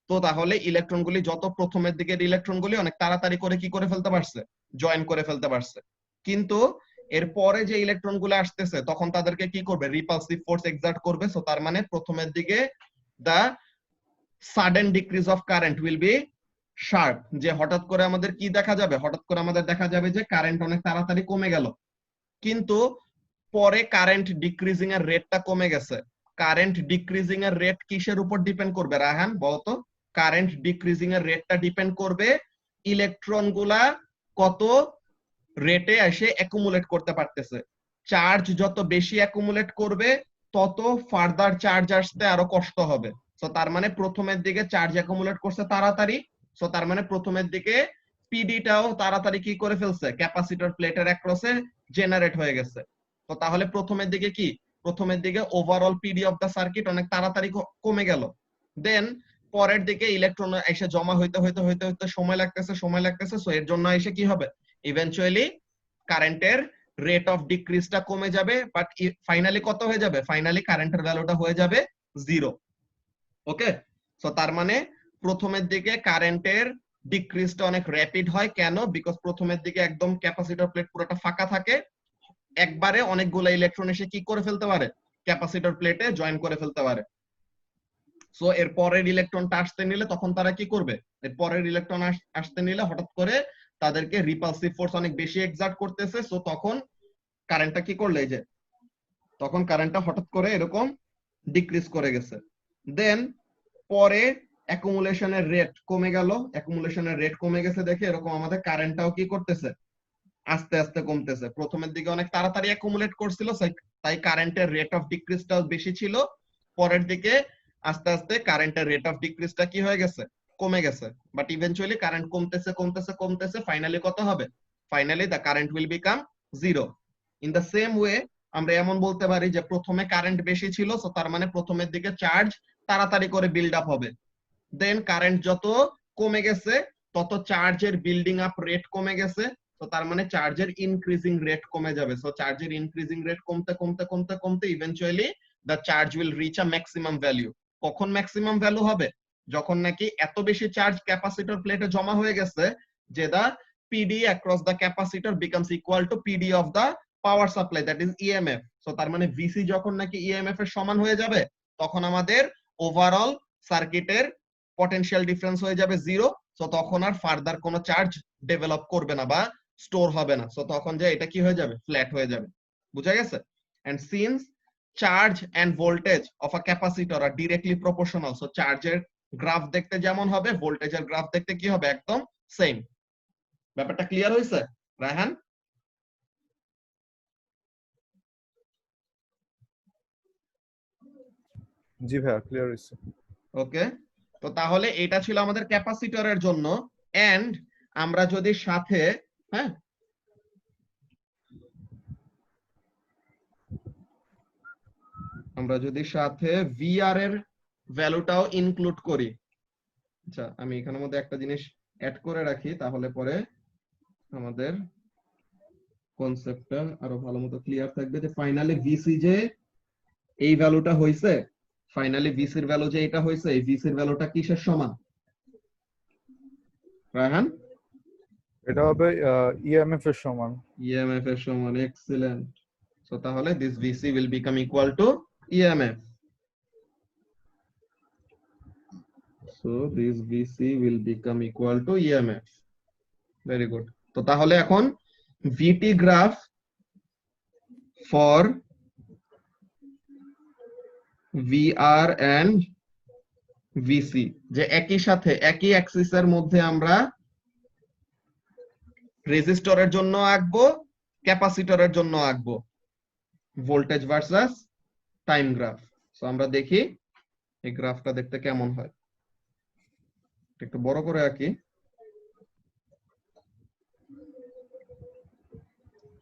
তো তাহলে ইলেকট্রনগুলি যত প্রথমের দিকের ইলেকট্রনগুলি অনেক তাড়াতাড়ি করে কি করে ফেলতে পারছে, জয়েন করে ফেলতে পারছে, কিন্তু এরপরে যে ইলেকট্রন গুলো আসতেছে তখন তাদেরকে কি করবে, রিপালসিভ ফোর্স এক্সার্ট করবে, সো তার মানে প্রথমের দিকে the sudden decrease of current will be sharp, যে হঠাৎ করে আমাদের কি দেখা যাবে, হঠাৎ করে আমাদের দেখা যাবে যে কারেন্ট অনেক তাড়াতাড়ি কমে গেল, কিন্তু পরে কারেন্ট ডিক্রিজিং এর রেটটা কমে গেছে। কারেন্ট ডিক্রিজিং এর রেট কিসের উপর ডিপেন্ড করবে রায়হান বলতো? কারেন্ট ডিক্রিজিং এর রেটটা ডিপেন্ড করবে ইলেকট্রন গুলা কত রেটে এসে অ্যাকুমুলেট করতে পারতেছে, চার্জ যত বেশি অ্যাকুমুলেট করবে তত ফার্দার চার্জ আসতে আরো কষ্ট হবে, সো তার মানে প্রথমের দিকে চার্জ অ্যাকুমুলেট করছে তাড়াতাড়ি, সো তার মানে প্রথমের দিকে পিডিটাও তাড়াতাড়ি কি করে ফেলছে, ক্যাপাসিটর প্লেটের অ্যাক্রসে জেনারেট হয়ে গেছে, তো তাহলে প্রথমের দিকে কি, প্রথমের দিকে overall PD of the circuit অনেক তাড়াতাড়ি কমে গেল, দেন পরের দিকে ইলেকট্রন এসে জমা হইতে হইতে হইতে হইতে সময় লাগতেছে, সো এর জন্য এসে কি হবে, ইভেন্চুয়ালি কারেন্টের রেট অফ ডিক্রিজটা কমে যাবে, বাট ফাইনালি কত হয়ে যাবে, ফাইনালি কারেন্টের ভ্যালুটা হয়ে যাবে 0। ওকে, সো তার মানে প্রথমের দিকে কারেন্টের ডিক্রিজটা অনেক র‍্যাপিড হয়, কেন? বিকজ প্রথমের দিকে একদম ক্যাপাসিটর প্লেট পুরোটা ফাঁকা থাকে, একবারে অনেকগুলো ইলেকট্রন এসে কি করে ফেলতে পারে, ক্যাপাসিটর প্লেটে জয়েন করে ফেলতে পারে, সো এর পরের ইলেকট্রনটা আসতে নিলে তখন তারা কি করবে, এর পরের ইলেকট্রন আসতে নিলে হঠাৎ করে তাদেরকে রিপালসিভ ফোর্স অনেক বেশি এক্সার্ট করতেছে, সো তখন কারেন্টটা কি করলে, এই যে তখন কারেন্টটা হঠাৎ করে এরকম ডিক্রিজ করে গেছে, দেন পরে অ্যাকুমুলেশনের রেট কমে গেল, অ্যাকুমুলেশনের রেট কমে গেছে দেখে এরকম আমাদের কারেন্টটাও কি করতেছে, আস্তে আস্তে কমতেছে, প্রথমের দিকে অনেক তাড়াতাড়ি অ্যাকুমুলেট করছিল তাই কারেন্টের রেট অফ ডিক্রিজটাও বেশি ছিল, পরের দিকে আস্তে আস্তে কারেন্টের রেট অফ ডিক্রিজটা কি হয়ে গেছে, কমে গেছে, বাট ইভেন্চুয়ালি কারেন্ট কমতেছে কমতেছে কমতেছে, ফাইনালি কত হবে, finally the current will become 0. In the same way আমরা এমন বলতে পারি যে প্রথমে কারেন্ট বেশি ছিল, সো তার মানে প্রথমের দিকে চার্জ তাড়াতাড়ি করে বিল্ড আপ হবে, দেন কারেন্ট যত কমে গেছে তত চার্জের বিল্ডিং আপ রেট কমে গেছে, তো তার মানে চার্জের ইনক্রিজিং রেট কমে যাবে। সো চার্জের ইনক্রিজিং রেট কমতে কমতে কমতে কমতে eventually the charge will reach a maximum value. কখন ম্যাক্সিমাম ভ্যালু হবে? যখন নাকি এত বেশি চার্জ ক্যাপাসিটর প্লেটে জমা হয়ে গেছে যে the PD across the capacitor becomes equal to PD of the power supply, that is EMF. So তার মানে ভিসি যখন নাকি ইএমএফ এর সমান হয়ে যাবে তখন আমাদের ওভারঅল সার্কিটের পটেনশিয়াল ডিফারেন্স হয়ে যাবে 0। সো তখন আর ফার্দার কোনো চার্জ ডেভেলপ করবে না বা স্টোর হবে না। সো তখন যে এটা কি হয়ে যাবে? ফ্ল্যাট হয়ে যাবে। বুঝা গেছে? And since charge and voltage of a capacitor are directly proportional, so চার্জের গ্রাফ দেখতে যেমন হবে ভোল্টেজের গ্রাফ দেখতে কি হবে? একদম সেম। ব্যাপারটা ক্লিয়ার হয়েছে রায়হান? জি ভাইয়া, ক্লিয়ার হইছে। ওকে, তো তাহলে এটা ছিল আমাদের ক্যাপাসিটরের জন্য। এন্ড আমরা যদি সাথে হ্যাঁ আমরা যদি সাথে ভিআর এর ভ্যালুটাও ইনক্লুড করি, আচ্ছা আমি এখানের মধ্যে একটা জিনিস অ্যাড করে রাখি তাহলে পরে আমাদের কনসেপ্টটা আরো ভালো মতো ক্লিয়ার থাকবে। যে ফাইনালি ভিসি যে এই ভ্যালুটা হইছে, ফাইনালি ভিসির ভ্যালু যে এটা হইছে, এই ভিসির ভ্যালুটা কিসের সমান রায়হান? এটা হবে ইএমএফ এর সমান। ইএমএফ এর সমান, এক্সিলেন্ট। সো তাহলে this VC will become equal to EMF. So this VC will become equal to EMF. Very good. তো তাহলে এখন VT graph for VR and VC, যে একই সাথে একই অ্যাক্সিসের মধ্যে আমরা রেজিস্টরের জন্য আঁকবো, ক্যাপাসিটরের জন্য আঁকবো voltage versus time graph. So আমরা দেখি এই গ্রাফটা দেখতে কেমন হয়। একটু বড় করে আঁকি।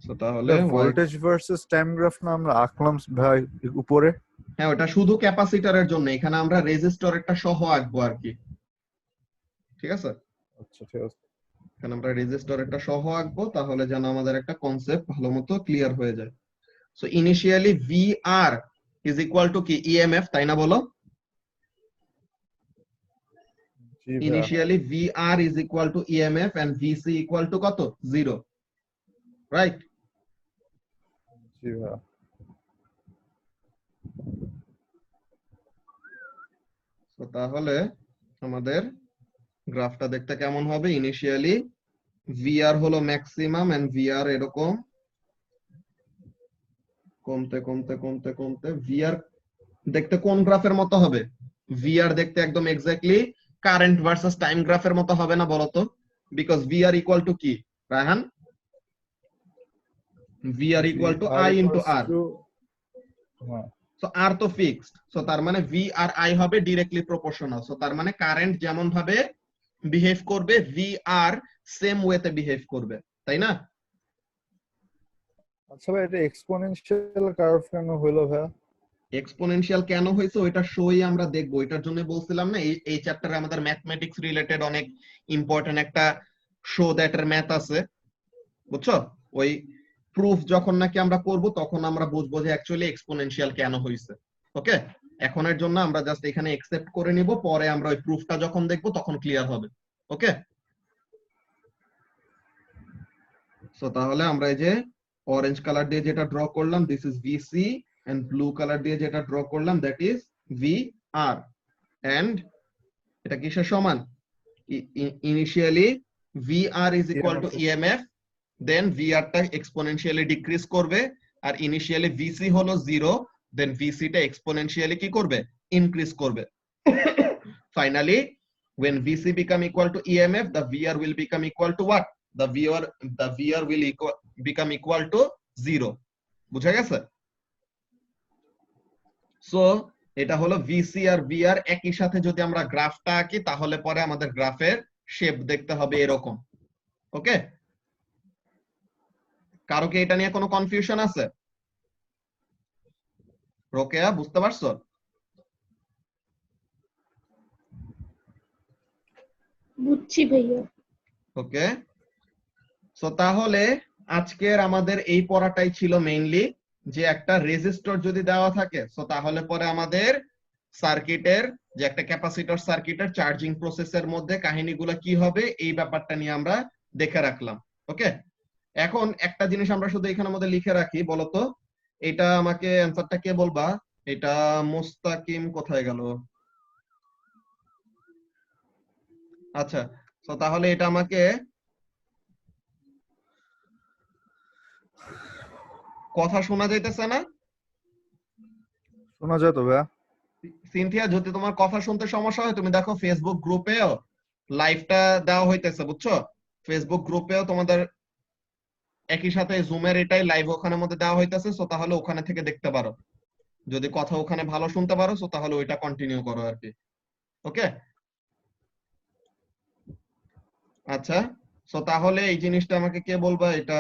সো তাহলে ভোল্টেজ ভার্সেস টাইম গ্রাফ না আমরা আঁকলাম ভাই উপরে। হ্যাঁ, ওটা শুধু ক্যাপাসিটরের জন্য, এখানে আমরা রেজিস্টরেরটা সহ আঁকবো আর কি। ঠিক আছে? আচ্ছা ঠিক আছে। এখানে আমরা রেজিস্টরেরটা সহ আঁকবো তাহলে যেন আমাদের একটা কনসেপ্ট ভালো মতো ক্লিয়ার হয়ে যায়। So initially VR is equal to কি? ইএমএফ, তাই না বলো? জি ভাইয়া। Initially VR is equal to EMF and VC equal to কত? 0, রাইট? জি ভাইয়া। তো তাহলে আমাদের গ্রাফটা দেখতে কেমন হবে? ইনিশিয়ালি VR হলো ম্যাক্সিমাম এন্ড VR এরকম কমতে কমতে কমতে কমতে VR দেখতে কোন গ্রাফের মতো হবে? VR দেখতে একদম এক্স্যাক্টলি কারেন্ট ভার্সেস টাইম গ্রাফের মতো হবে না বলতো? বিকজ VR ইকুয়াল টু কি Raihan? VR equal to I into R। হ্যাঁ। সো R তো ফিক্সড, সো তার মানে V আর I হবে ডিরেক্টলি প্রপোর্শনাল। সো তার মানে কারেন্ট যেমন ভাবে বিহেভ করবে VR সেম ওয়েতে বিহেভ করবে, তাই না? আচ্ছা ভাই, এটা এক্সপোনেনশিয়াল কার্ভ কেন হলো ভাইয়া? এক্সপোনেনশিয়াল কেন হয়েছে ওইটা শোই আমরা দেখবো। এটার জন্য বলছিলাম না এই চ্যাপ্টারে আমাদের ম্যাথমেটিক্স রিলেটেড অনেক ইম্পর্টেন্ট একটা শো দ্যাটের ম্যাথ আছে, বুঝছো? ওই প্রুফ যখন নাকি আমরা করব তখন আমরা বুঝবো যে অ্যাকচুয়ালি এক্সপোনেনশিয়াল কেন হয়েছে। ওকে, এখনের জন্য আমরা জাস্ট এখানে একসেপ্ট করে নিব, পরে আমরা ওই প্রুফটা যখন দেখবো তখন ক্লিয়ার হবে। ওকে, সো তাহলে আমরা এই যে অরেঞ্জ কালার দিয়ে যেটা ড্র করলাম this is VC, and blue colour দিয়ে যেটা ড্র করলাম দ্যাট ইজ VR। এন্ড এটা কিসের সমান? Initially VR is equal to EMF, then VR টা এক্সপোনেনশিয়ালি ডিক্রিজ করবে, আর ইনিশিয়ালি VC হলো 0, দেন VC টা এক্সপোনেনশিয়ালি কি করবে? ইনক্রিজ করবে। Finally when VC become equal to EMF, the VR will become equal to what? The VR will become equal to 0. বুঝা গেছে? সো এটা হলো VC আর VR একই সাথে যদি আমরা গ্রাফটা আঁকি তাহলে পরে আমাদের গ্রাফের শেপ দেখতে হবে এরকম। ওকে, কারো কি এটা নিয়ে কোনো কনফিউশন আছে? রোকেয়া বুঝতে পারছো? বুঝছি ভাইয়া। ওকে, সো তাহলে আজকের আমাদের এই পড়াটাই ছিল মেইনলি, যে একটা রেজিস্টর যদি দেওয়া থাকে সো তাহলে পরে আমাদের সার্কিটের, যে একটা ক্যাপাসিটর সার্কিটের চার্জিং প্রসেসের মধ্যে কাহিনীগুলো কি হবে এই ব্যাপারটা নিয়ে আমরা দেখে রাখলাম। ওকে, এখন একটা জিনিস আমরা শুধু এখানের মধ্যে লিখে রাখি, বলতো এটা আমাকে অ্যান্সারটা কে বলবা? এটা মোস্তাকিম কোথায় গেল? আচ্ছা, তো তাহলে এটা আমাকে কথা শোনা যাইতেছে না? শোনা যায় তো ভাইয়া? সিনথিয়া, যদি তোমার কথা শুনতে সমস্যা হয় তুমি দেখো ফেসবুক গ্রুপেও লাইভটা দেওয়া হইতেছে, বুঝছো? ফেসবুক গ্রুপেও তোমাদের একই সাথে জুমের এটাই লাইভ ওখানের মধ্যে দেওয়া হইতেছে, সো তাহলে ওখানে থেকে দেখতে পারো। যদি কথা ওখানে ভালো শুনতে পারো সো তাহলে ওইটা কন্টিনিউ করো আর কি। ওকে, আচ্ছা, সো তাহলে এই জিনিসটা আমাকে কে বলবা? এটা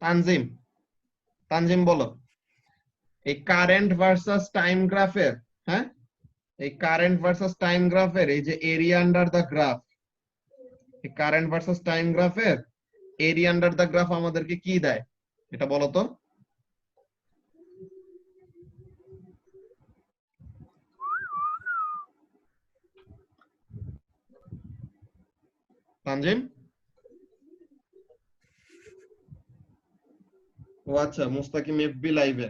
তানজিম। তানজিম বলো, এই কারেন্ট ভার্সাস টাইম গ্রাফের, হ্যাঁ, এই কারেন্ট ভার্সাস টাইম গ্রাফের এই যে এরিয়া আন্ডার দ্য গ্রাফ, এই কারেন্ট ভার্সাস টাইম গ্রাফের এরিয়া আন্ডার দ্য গ্রাফ আমাদেরকে কি দেয় এটা বলো তো। তানজিম, ও আচ্ছা, মুস্তাকিম এফবি লাইভে,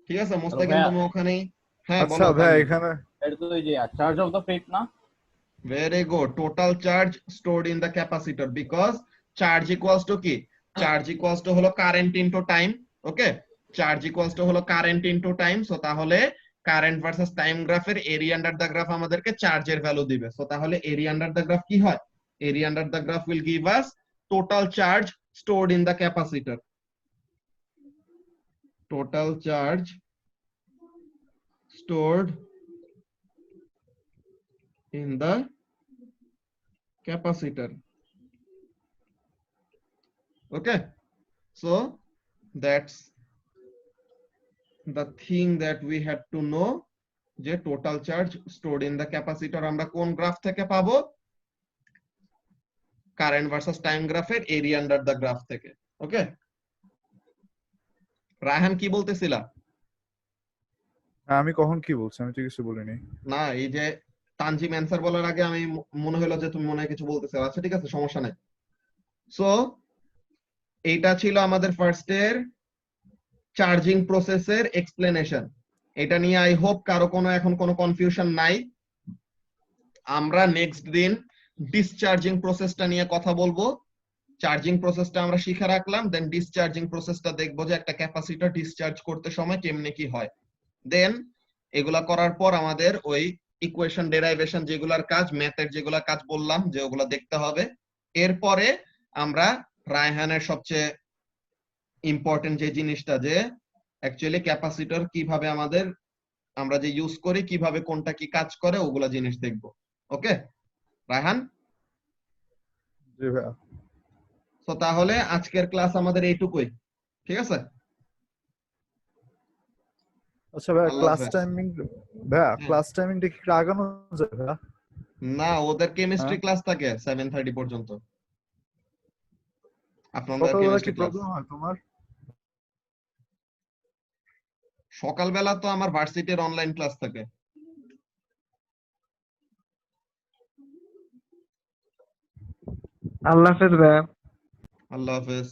ঠিক আছে মুস্তাকিম তুমি ওখানেই, হ্যাঁ আচ্ছা বলো ভাইয়া তানজিম। এখানে এটা তো ওই যে চার্জ অফ দ্য ফেট না? Very good. Total charge stored in the capacitor, because charge equals to কি? Charge equals to হলো current into time. Okay? Charge equals to হলো current into time. So তাহলে current versus time graph এর area under the graph আমাদেরকে চার্জের ভ্যালু দিবে। So তাহলে area under the graph কি হয়? Area under the graph will give us total charge stored in the capacitor. Total charge stored in the capacitor. Okay, so that's the thing that we had to know, যে total charge stored in the capacitor আমরা কোন গ্রাফ থেকে পাবো? কারেন্ট ভার্সাস টাইম গ্রাফের এরিয়া আন্ডার দ্য গ্রাফ থেকে। ওকে, রায়হান কি বলতেছিলা? আমি কখন কি বলছি? আমি তো কিছু বলিনি। না, এই যে তানজিম অ্যান্সার বলার আগে আমি মনে হলো যে তুমি মনে হয় কিছু বলতেছো। আচ্ছা ঠিক আছে, সমস্যা নাই। সো এইটা ছিল আমাদের ফার্স্ট এর চার্জিং প্রসেসের এক্সপ্লেনেশন। এটা নিয়ে আই হোপ কারো কোনো এখন কোনো কনফিউশন নাই। আমরা নেক্সট দিন ডিসচার্জিং প্রসেসটা নিয়ে কথা বলবো। চার্জিং প্রসেসটা আমরা শিখে রাখলাম, দেন ডিসচার্জিং প্রসেসটা দেখবো যে একটা ক্যাপাসিটর ডিসচার্জ করতে সময় কেমনে কি হয়। দেন এগুলা করার পর আমাদের ওই ইকুয়েশন ডেরাইভেশন যেগুলার কাজ, ম্যাথের যেগুলা কাজ বললাম যে ওগুলা দেখতে হবে। এরপরে আমরা রায়হানের সবচেয়ে ইম্পর্টেন্ট যে জিনিসটা, যে অ্যাকচুয়ালি ক্যাপাসিটর কিভাবে আমাদের আমরা যে ইউজ করি, কিভাবে কোনটা কি কাজ করে, ওগুলা জিনিস দেখবো। ওকে রায়হান? জি ভাইয়া। তো তাহলে আজকের ক্লাস আমাদের এইটুকুই, ঠিক আছে? আচ্ছা ভাইয়া, আল্লাহ ক্লাস হাফেজ। টাইমিং, ভাইয়া হ্যাঁ। ক্লাস টাইমিংটা কি একটু আগানো যায় ভাইয়া? না, ওদের কেমিস্ট্রি হ্যাঁ। ক্লাস থাকে 7:30 পর্যন্ত। আপনাদের সকালবেলা কি কেমিস্ট্রি ক্লাস প্রবলেম হয় তোমার? সকালবেলা তো আমার ভার্সিটির অনলাইন ক্লাস থাকে। আল্লাহ হাফেজ ভাইয়া। আল্লাহ হাফেজ।